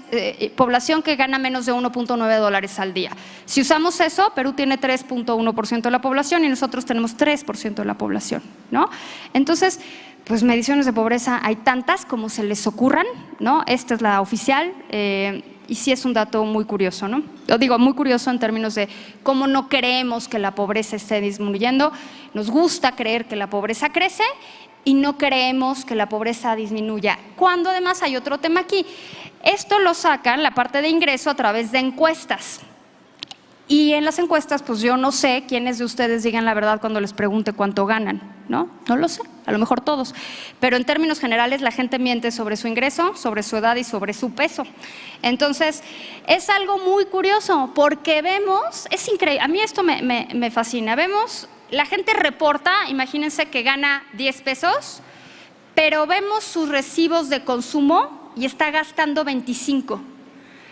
población que gana menos de $1.9 al día. Si usamos eso, Perú tiene 3.1% de la población y nosotros tenemos 3% de la población, ¿no? Entonces, pues mediciones de pobreza hay tantas como se les ocurran, ¿no? Esta es la oficial. sí es un dato muy curioso, ¿no? Lo digo, muy curioso en términos de cómo no creemos que la pobreza esté disminuyendo. Nos gusta creer que la pobreza crece y no creemos que la pobreza disminuya. Cuando además hay otro tema aquí. Esto lo sacan la parte de ingreso a través de encuestas. Y en las encuestas, pues yo no sé quiénes de ustedes digan la verdad cuando les pregunte cuánto ganan, ¿no? No lo sé, a lo mejor todos. Pero en términos generales la gente miente sobre su ingreso, sobre su edad y sobre su peso. Entonces, es algo muy curioso porque vemos, es increíble, a mí esto me fascina, vemos, la gente reporta, imagínense que gana 10 pesos, pero vemos sus recibos de consumo y está gastando 25.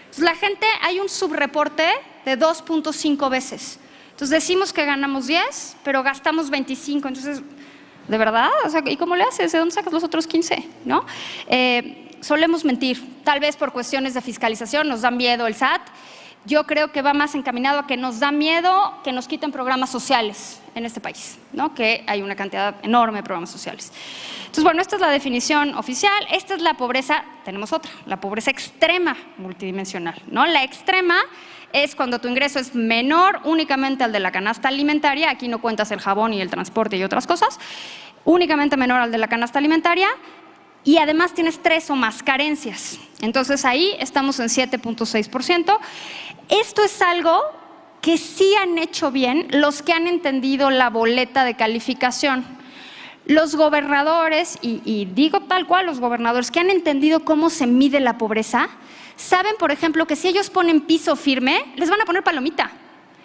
Entonces, la gente, hay un subreporte de 2.5 veces. Entonces decimos que ganamos 10, pero gastamos 25. Entonces, ¿de verdad? O sea, ¿y cómo le haces? ¿De dónde sacas los otros 15? ¿No? Solemos mentir, tal vez por cuestiones de fiscalización, nos da miedo el SAT. Yo creo que va más encaminado a que nos da miedo que nos quiten programas sociales en este país, ¿no? Que hay una cantidad enorme de programas sociales. Entonces, bueno, esta es la definición oficial. Esta es la pobreza, tenemos otra, la pobreza extrema multidimensional, ¿no? La extrema es cuando tu ingreso es menor únicamente al de la canasta alimentaria, aquí no cuentas el jabón y el transporte y otras cosas, únicamente menor al de la canasta alimentaria, y además tienes 3 o más carencias. Entonces ahí estamos en 7.6%. Esto es algo que sí han hecho bien los que han entendido la boleta de calificación. Los gobernadores, y digo tal cual, los gobernadores que han entendido cómo se mide la pobreza, saben, por ejemplo, que si ellos ponen piso firme, les van a poner palomita.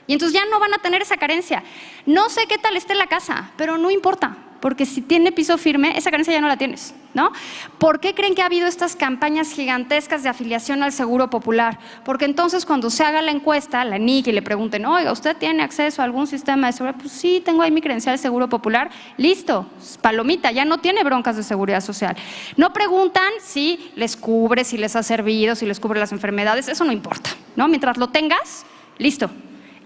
Y entonces ya no van a tener esa carencia. No sé qué tal esté la casa, pero no importa, porque si tiene piso firme, esa carencia ya no la tienes, ¿no? ¿Por qué creen que ha habido estas campañas gigantescas de afiliación al Seguro Popular? Porque entonces cuando se haga la encuesta, la NIC, y le pregunten, oiga, ¿usted tiene acceso a algún sistema de seguridad? Pues sí, tengo ahí mi credencial de Seguro Popular. Listo, palomita, ya no tiene broncas de seguridad social. No preguntan si les cubre, si les ha servido, si les cubre las enfermedades, eso no importa, ¿no? Mientras lo tengas, listo.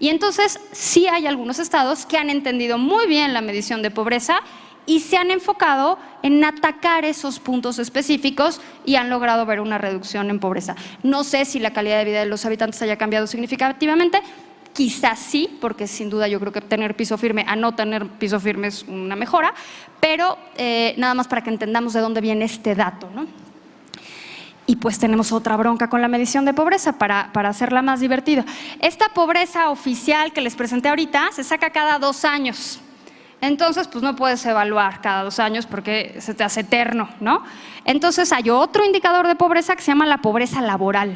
Y entonces sí hay algunos estados que han entendido muy bien la medición de pobreza y se han enfocado en atacar esos puntos específicos y han logrado ver una reducción en pobreza. No sé si la calidad de vida de los habitantes haya cambiado significativamente, quizás sí, porque sin duda yo creo que tener piso firme a no tener piso firme es una mejora, pero nada más para que entendamos de dónde viene este dato, ¿no? Y pues tenemos otra bronca con la medición de pobreza para hacerla más divertida. Esta pobreza oficial que les presenté ahorita se saca cada 2 años. Entonces, pues no puedes evaluar cada 2 años porque se te hace eterno, ¿no? Entonces hay otro indicador de pobreza que se llama la pobreza laboral.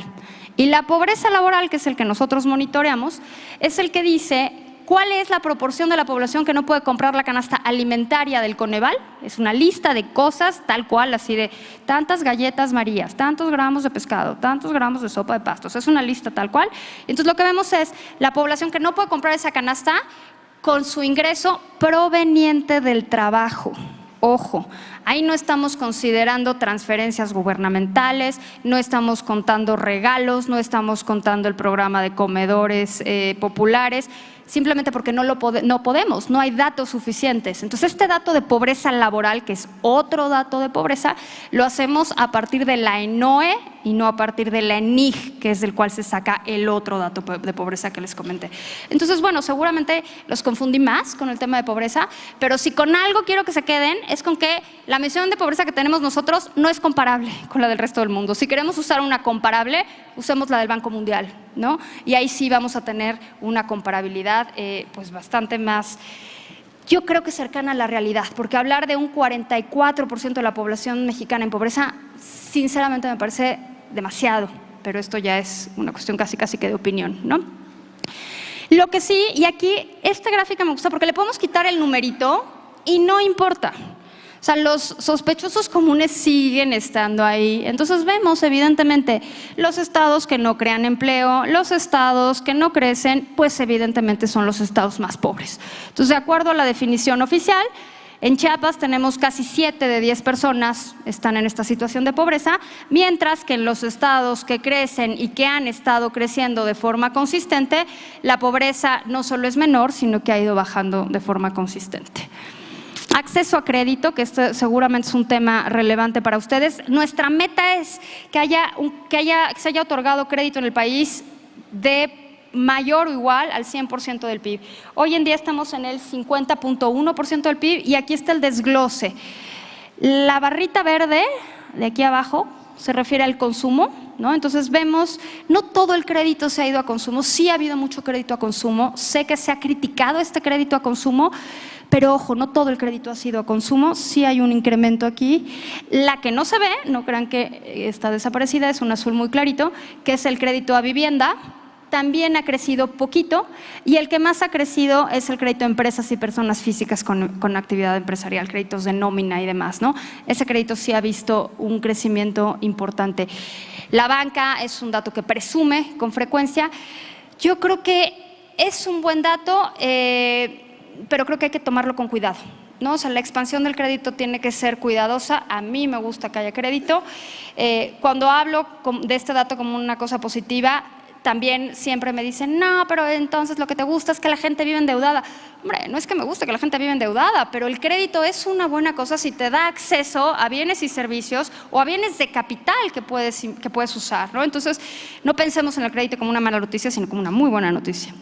Y la pobreza laboral, que es el que nosotros monitoreamos, es el que dice cuál es la proporción de la población que no puede comprar la canasta alimentaria del Coneval. Es una lista de cosas tal cual, así de tantas galletas Marías, tantos gramos de pescado, tantos gramos de sopa de pastos. Es una lista tal cual. Entonces lo que vemos es la población que no puede comprar esa canasta con su ingreso proveniente del trabajo. Ojo, ahí no estamos considerando transferencias gubernamentales, no estamos contando regalos, no estamos contando el programa de comedores populares, simplemente porque no podemos, no hay datos suficientes. Entonces este dato de pobreza laboral, que es otro dato de pobreza, lo hacemos a partir de la ENOE y no a partir de la ENIG, que es del cual se saca el otro dato de pobreza que les comenté. Entonces, bueno, seguramente los confundí más con el tema de pobreza, pero si con algo quiero que se queden es con que la medición de pobreza que tenemos nosotros no es comparable con la del resto del mundo. Si queremos usar una comparable, usemos la del Banco Mundial, ¿no? Y ahí sí vamos a tener una comparabilidad pues bastante más, yo creo que cercana a la realidad, porque hablar de un 44% de la población mexicana en pobreza, sinceramente me parece demasiado, pero esto ya es una cuestión casi que de opinión, ¿no? Lo que sí, y aquí esta gráfica me gusta porque le podemos quitar el numerito y no importa. O sea, los sospechosos comunes siguen estando ahí. Entonces vemos evidentemente los estados que no crean empleo, los estados que no crecen, pues evidentemente son los estados más pobres. Entonces, de acuerdo a la definición oficial, en Chiapas tenemos casi 7 de 10 personas están en esta situación de pobreza, mientras que en los estados que crecen y que han estado creciendo de forma consistente, la pobreza no solo es menor, sino que ha ido bajando de forma consistente. Acceso a crédito, que esto seguramente es un tema relevante para ustedes. Nuestra meta es que se haya otorgado crédito en el país de mayor o igual al 100% del PIB. Hoy en día estamos en el 50.1% del PIB y aquí está el desglose. La barrita verde de aquí abajo se refiere al consumo, ¿no? Entonces vemos, no todo el crédito se ha ido a consumo, sí ha habido mucho crédito a consumo, sé que se ha criticado este crédito a consumo, pero ojo, no todo el crédito ha sido a consumo, sí hay un incremento aquí. La que no se ve, no crean que está desaparecida, es un azul muy clarito, que es el crédito a vivienda. También ha crecido poquito y el que más ha crecido es el crédito a empresas y personas físicas con actividad empresarial, créditos de nómina y demás, ¿no? Ese crédito sí ha visto un crecimiento importante. La banca es un dato que presume con frecuencia. Yo creo que es un buen dato, pero creo que hay que tomarlo con cuidado, ¿no? O sea, la expansión del crédito tiene que ser cuidadosa. A mí me gusta que haya crédito. Cuando hablo de este dato como una cosa positiva, también siempre me dicen, no, pero entonces lo que te gusta es que la gente vive endeudada. Hombre, no es que me guste que la gente vive endeudada, pero el crédito es una buena cosa si te da acceso a bienes y servicios o a bienes de capital que puedes usar, ¿no? Entonces, no pensemos en el crédito como una mala noticia, sino como una muy buena noticia.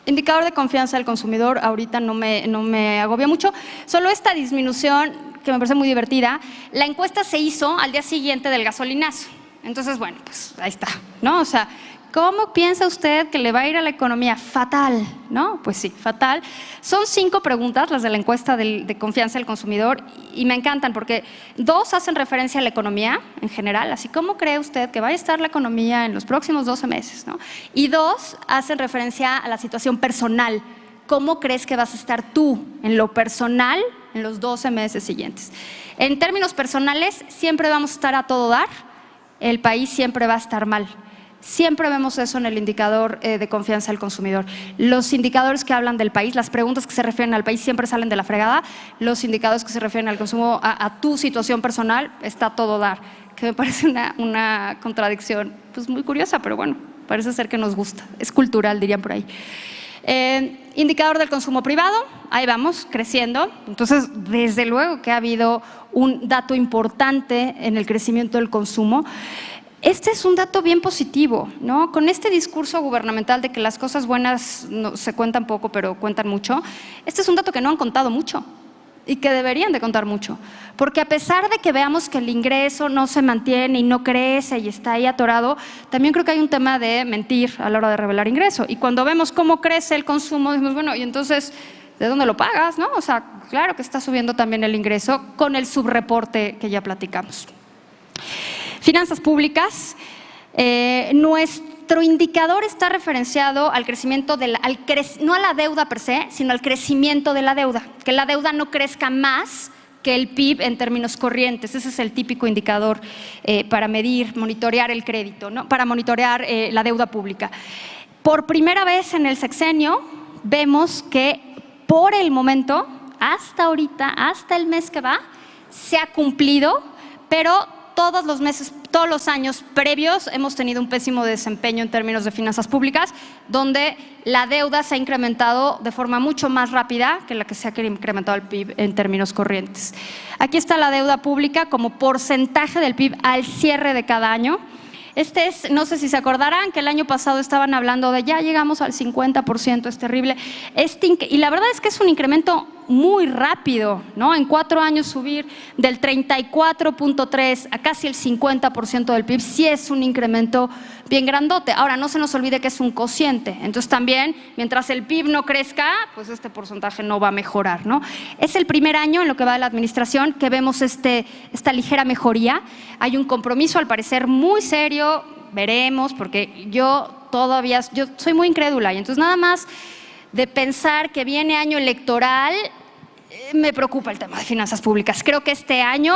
Indicador de confianza del consumidor, ahorita no me agobia mucho, solo esta disminución que me parece muy divertida. La encuesta se hizo al día siguiente del gasolinazo, entonces bueno, pues ahí está, ¿no? O sea, ¿cómo piensa usted que le va a ir a la economía? Fatal, ¿no? Pues sí, fatal. Son 5 preguntas, las de la encuesta de confianza del consumidor, y me encantan porque 2 hacen referencia a la economía en general, así ¿cómo cree usted que va a estar la economía en los próximos 12 meses? ¿No? Y 2 hacen referencia a la situación personal. ¿Cómo crees que vas a estar tú en lo personal en los 12 meses siguientes? En términos personales, siempre vamos a estar a todo dar, el país siempre va a estar mal. Siempre vemos eso en el indicador de confianza del consumidor. Los indicadores que hablan del país, las preguntas que se refieren al país siempre salen de la fregada. Los indicadores que se refieren al consumo, a tu situación personal, está a todo dar. Que me parece una contradicción pues muy curiosa, pero bueno, parece ser que nos gusta. Es cultural, dirían por ahí. Indicador del consumo privado, ahí vamos, creciendo. Entonces, desde luego que ha habido un dato importante en el crecimiento del consumo. Este es un dato bien positivo, ¿no? Con este discurso gubernamental de que las cosas buenas no, se cuentan poco, pero cuentan mucho, este es un dato que no han contado mucho y que deberían de contar mucho. Porque a pesar de que veamos que el ingreso no se mantiene y no crece y está ahí atorado, también creo que hay un tema de mentir a la hora de revelar ingreso. Y cuando vemos cómo crece el consumo, decimos, bueno, y entonces, ¿de dónde lo pagas? ¿No? O sea, claro que está subiendo también el ingreso con el subreporte que ya platicamos. Finanzas públicas, nuestro indicador está referenciado al crecimiento, no a la deuda per se, sino al crecimiento de la deuda, que la deuda no crezca más que el PIB en términos corrientes. Ese es el típico indicador para medir, monitorear el crédito, ¿no? Para monitorear la deuda pública. Por primera vez en el sexenio vemos que por el momento, hasta ahorita, hasta el mes que va, se ha cumplido, pero todos los años previos hemos tenido un pésimo desempeño en términos de finanzas públicas, donde la deuda se ha incrementado de forma mucho más rápida que la que se ha incrementado el PIB en términos corrientes. Aquí está la deuda pública como porcentaje del PIB al cierre de cada año. No sé si se acordarán que el año pasado estaban hablando de ya llegamos al 50%, es terrible. Y la verdad es que es un incremento muy rápido, ¿no? En 4 años subir del 34.3 a casi el 50% del PIB, sí es un incremento bien grandote. Ahora, no se nos olvide que es un cociente. Entonces también, mientras el PIB no crezca, pues este porcentaje no va a mejorar, ¿no? Es el primer año en lo que va de la administración que vemos esta ligera mejoría. Hay un compromiso, al parecer, muy serio. Veremos, porque yo soy muy incrédula y entonces nada más de pensar que viene año electoral, me preocupa el tema de finanzas públicas. Creo que este año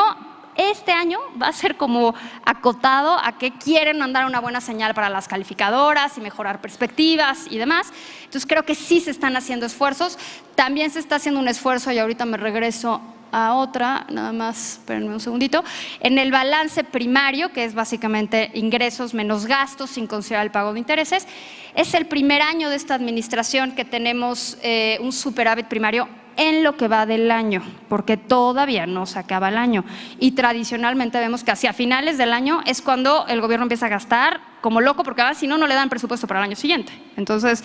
va a ser como acotado a que quieren mandar una buena señal para las calificadoras y mejorar perspectivas y demás. Entonces creo que sí se están haciendo esfuerzos. También se está haciendo un esfuerzo, y ahorita me regreso a otra, nada más, espérenme un segundito, en el balance primario, que es básicamente ingresos menos gastos sin considerar el pago de intereses. Es el primer año de esta administración que tenemos un superávit primario en lo que va del año, porque todavía no se acaba el año. Y tradicionalmente vemos que hacia finales del año es cuando el gobierno empieza a gastar como loco, porque si no, no le dan presupuesto para el año siguiente. Entonces,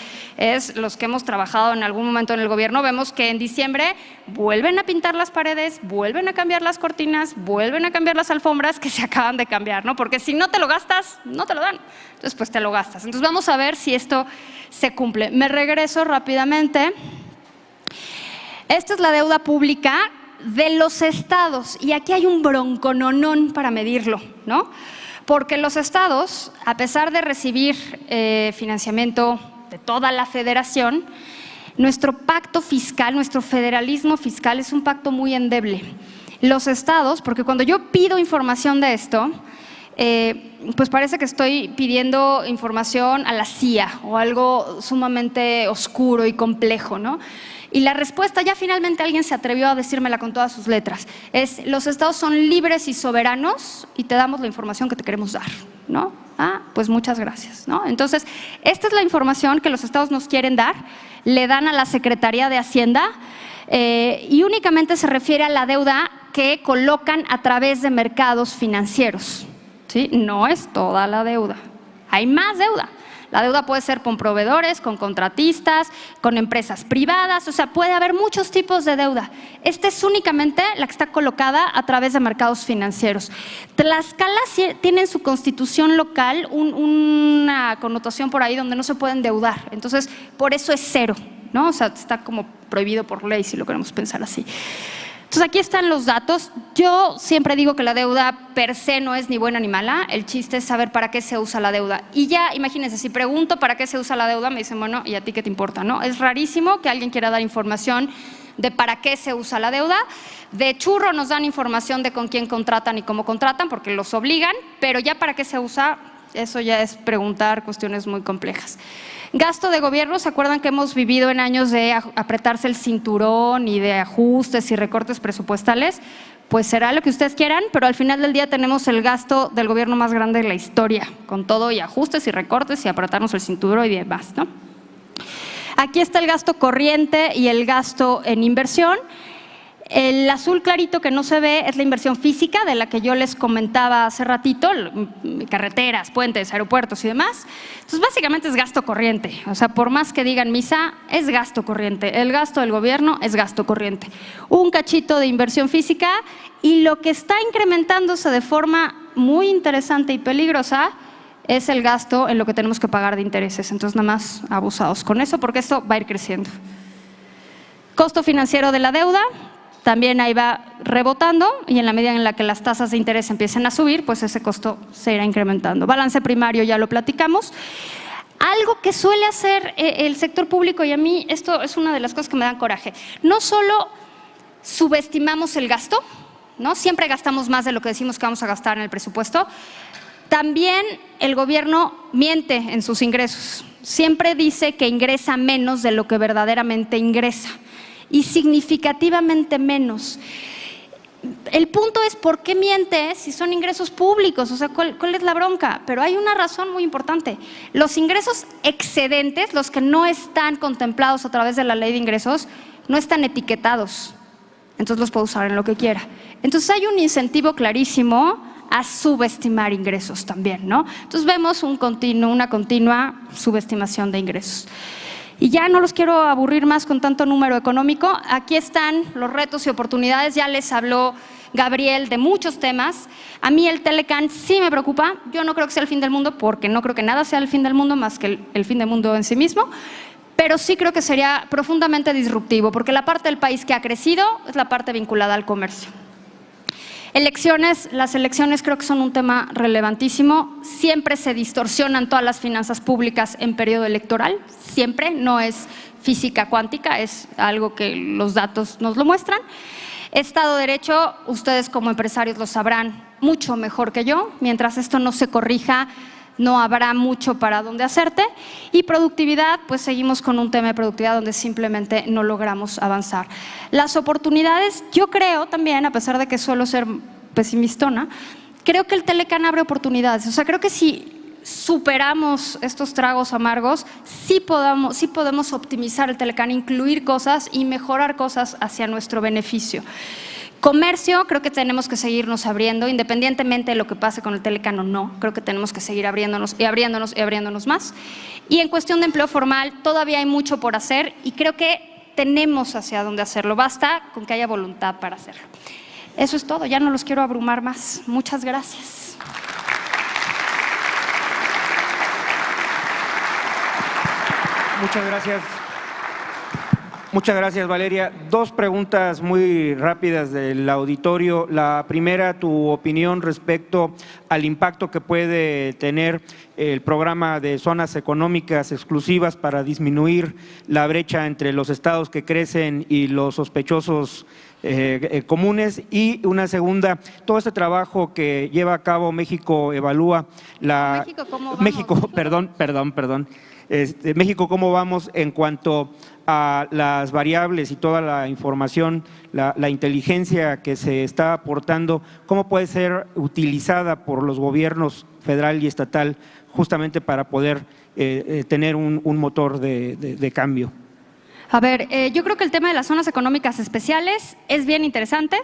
los que hemos trabajado en algún momento en el gobierno, vemos que en diciembre vuelven a pintar las paredes, vuelven a cambiar las cortinas, vuelven a cambiar las alfombras que se acaban de cambiar, ¿no? Porque si no te lo gastas, no te lo dan. Entonces, pues te lo gastas. Entonces, vamos a ver si esto se cumple. Me regreso rápidamente. Esta es la deuda pública de los estados y aquí hay un broncononón para medirlo, ¿no? Porque los estados, a pesar de recibir financiamiento de toda la federación, nuestro pacto fiscal, nuestro federalismo fiscal es un pacto muy endeble. Los estados, porque cuando yo pido información de esto, pues parece que estoy pidiendo información a la CIA o algo sumamente oscuro y complejo, ¿no? Y la respuesta, ya finalmente alguien se atrevió a decírmela con todas sus letras, es: los estados son libres y soberanos y te damos la información que te queremos dar, ¿no? Pues muchas gracias, ¿no? Entonces, esta es la información que los estados nos quieren dar, le dan a la Secretaría de Hacienda y únicamente se refiere a la deuda que colocan a través de mercados financieros, ¿sí? No es toda la deuda, hay más deuda. La deuda puede ser con proveedores, con contratistas, con empresas privadas, o sea, puede haber muchos tipos de deuda. Esta es únicamente la que está colocada a través de mercados financieros. Tlaxcala tiene en su constitución local una connotación por ahí donde no se puede endeudar, entonces por eso es cero, ¿no? O sea, está como prohibido por ley, si lo queremos pensar así. Entonces, aquí están los datos. Yo siempre digo que la deuda per se no es ni buena ni mala. El chiste es saber para qué se usa la deuda. Y ya, imagínense, si pregunto para qué se usa la deuda, me dicen, bueno, ¿y a ti qué te importa, no? Es rarísimo que alguien quiera dar información de para qué se usa la deuda. De churro nos dan información de con quién contratan y cómo contratan, porque los obligan, pero ya para qué se usa, eso ya es preguntar cuestiones muy complejas. Gasto de gobierno, ¿se acuerdan que hemos vivido en años de apretarse el cinturón y de ajustes y recortes presupuestales? Pues será lo que ustedes quieran, pero al final del día tenemos el gasto del gobierno más grande de la historia, con todo y ajustes y recortes y apretarnos el cinturón y demás, ¿no? Aquí está el gasto corriente y el gasto en inversión. El azul clarito que no se ve es la inversión física de la que yo les comentaba hace ratito, carreteras, puentes, aeropuertos y demás. Entonces, básicamente es gasto corriente. O sea, por más que digan misa, es gasto corriente. El gasto del gobierno es gasto corriente. Un cachito de inversión física y lo que está incrementándose de forma muy interesante y peligrosa es el gasto en lo que tenemos que pagar de intereses. Entonces, nada más abusados con eso porque esto va a ir creciendo. Costo financiero de la deuda. También ahí va rebotando y en la medida en la que las tasas de interés empiecen a subir, pues ese costo se irá incrementando. Balance primario ya lo platicamos. Algo que suele hacer el sector público, y a mí esto es una de las cosas que me dan coraje, no solo subestimamos el gasto, ¿no? Siempre gastamos más de lo que decimos que vamos a gastar en el presupuesto, también el gobierno miente en sus ingresos. Siempre dice que ingresa menos de lo que verdaderamente ingresa. Y significativamente menos. El punto es ¿por qué miente si son ingresos públicos? O sea, ¿cuál es la bronca? Pero hay una razón muy importante. Los ingresos excedentes, los que no están contemplados a través de la ley de ingresos, no están etiquetados. Entonces los puedo usar en lo que quiera. Entonces hay un incentivo clarísimo a subestimar ingresos también, ¿no? Entonces vemos una continua subestimación de ingresos. Y ya no los quiero aburrir más con tanto número económico. Aquí están los retos y oportunidades. Ya les habló Gabriel de muchos temas. A mí el Telecán sí me preocupa. Yo no creo que sea el fin del mundo porque no creo que nada sea el fin del mundo más que el fin del mundo en sí mismo. Pero sí creo que sería profundamente disruptivo porque la parte del país que ha crecido es la parte vinculada al comercio. Las elecciones creo que son un tema relevantísimo. Siempre se distorsionan todas las finanzas públicas en periodo electoral, siempre, no es física cuántica, es algo que los datos nos lo muestran. Estado de Derecho, ustedes como empresarios lo sabrán mucho mejor que yo, mientras esto no se corrija, no habrá mucho para dónde hacerte. Y productividad, pues seguimos con un tema de productividad donde simplemente no logramos avanzar. Las oportunidades, yo creo también, a pesar de que suelo ser pesimistona, creo que el Telecán abre oportunidades. O sea, creo que si superamos estos tragos amargos, sí podemos optimizar el Telecán, incluir cosas y mejorar cosas hacia nuestro beneficio. Comercio, creo que tenemos que seguirnos abriendo, independientemente de lo que pase con el Telecán o no, creo que tenemos que seguir abriéndonos y abriéndonos y abriéndonos más. Y en cuestión de empleo formal, todavía hay mucho por hacer y creo que tenemos hacia dónde hacerlo, basta con que haya voluntad para hacerlo. Eso es todo, ya no los quiero abrumar más. Muchas gracias. Muchas gracias. Muchas gracias, Valeria. Dos preguntas muy rápidas del auditorio. La primera, tu opinión respecto al impacto que puede tener el programa de zonas económicas exclusivas para disminuir la brecha entre los estados que crecen y los sospechosos comunes. Y una segunda, todo este trabajo que lleva a cabo México Evalúa, México, ¿cómo vamos? México, ¿cómo vamos en cuanto a las variables y toda la información, la inteligencia que se está aportando, cómo puede ser utilizada por los gobiernos federal y estatal justamente para poder tener un motor de cambio? A ver, yo creo que el tema de las zonas económicas especiales es bien interesante,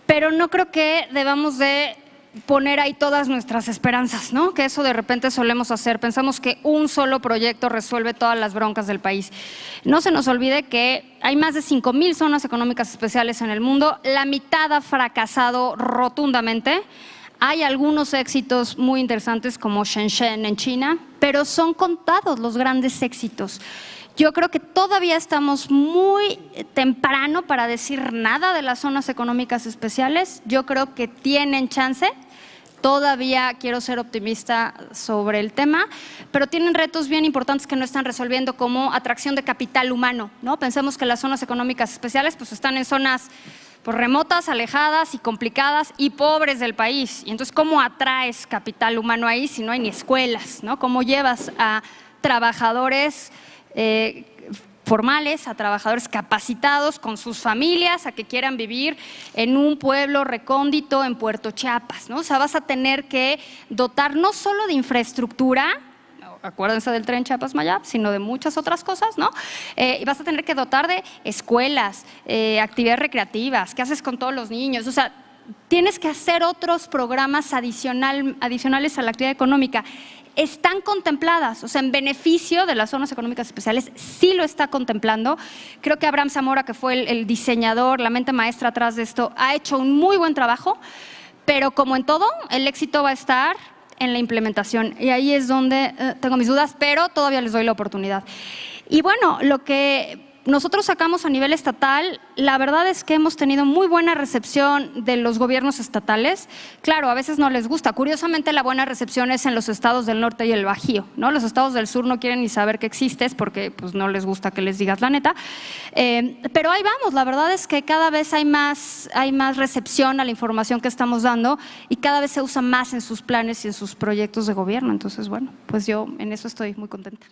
pero no creo que debamos de poner ahí todas nuestras esperanzas, ¿no? Que eso de repente solemos hacer. Pensamos que un solo proyecto resuelve todas las broncas del país. No se nos olvide que hay más de 5,000 zonas económicas especiales en el mundo. La mitad ha fracasado rotundamente. Hay algunos éxitos muy interesantes como Shenzhen en China, pero son contados los grandes éxitos. Yo creo que todavía estamos muy temprano para decir nada de las zonas económicas especiales. Yo creo que tienen chance. Todavía quiero ser optimista sobre el tema, pero tienen retos bien importantes que no están resolviendo, como atracción de capital humano, ¿no? Pensemos que las zonas económicas especiales pues están en zonas pues remotas, alejadas y complicadas y pobres del país. Y entonces, ¿cómo atraes capital humano ahí si no hay ni escuelas, ¿no? ¿Cómo llevas a trabajadores formales, a trabajadores capacitados con sus familias a que quieran vivir en un pueblo recóndito en Puerto Chiapas, ¿no? O sea, vas a tener que dotar no solo de infraestructura, acuérdense del tren Chiapas-Mayab, sino de muchas otras cosas, ¿no? Y vas a tener que dotar de escuelas, actividades recreativas, ¿qué haces con todos los niños? O sea, tienes que hacer otros programas adicionales a la actividad económica. Están contempladas, o sea, en beneficio de las zonas económicas especiales, sí lo está contemplando. Creo que Abraham Zamora, que fue el diseñador, la mente maestra atrás de esto, ha hecho un muy buen trabajo, pero como en todo, el éxito va a estar en la implementación. Y ahí es donde tengo mis dudas, pero todavía les doy la oportunidad. Y bueno, lo que nosotros sacamos a nivel estatal, la verdad es que hemos tenido muy buena recepción de los gobiernos estatales. Claro, a veces no les gusta. Curiosamente, la buena recepción es en los estados del norte y el Bajío, ¿no? Los estados del sur no quieren ni saber que existes porque pues, no les gusta que les digas la neta. Pero ahí vamos, la verdad es que cada vez hay más recepción a la información que estamos dando y cada vez se usa más en sus planes y en sus proyectos de gobierno. Entonces, bueno, pues yo en eso estoy muy contenta.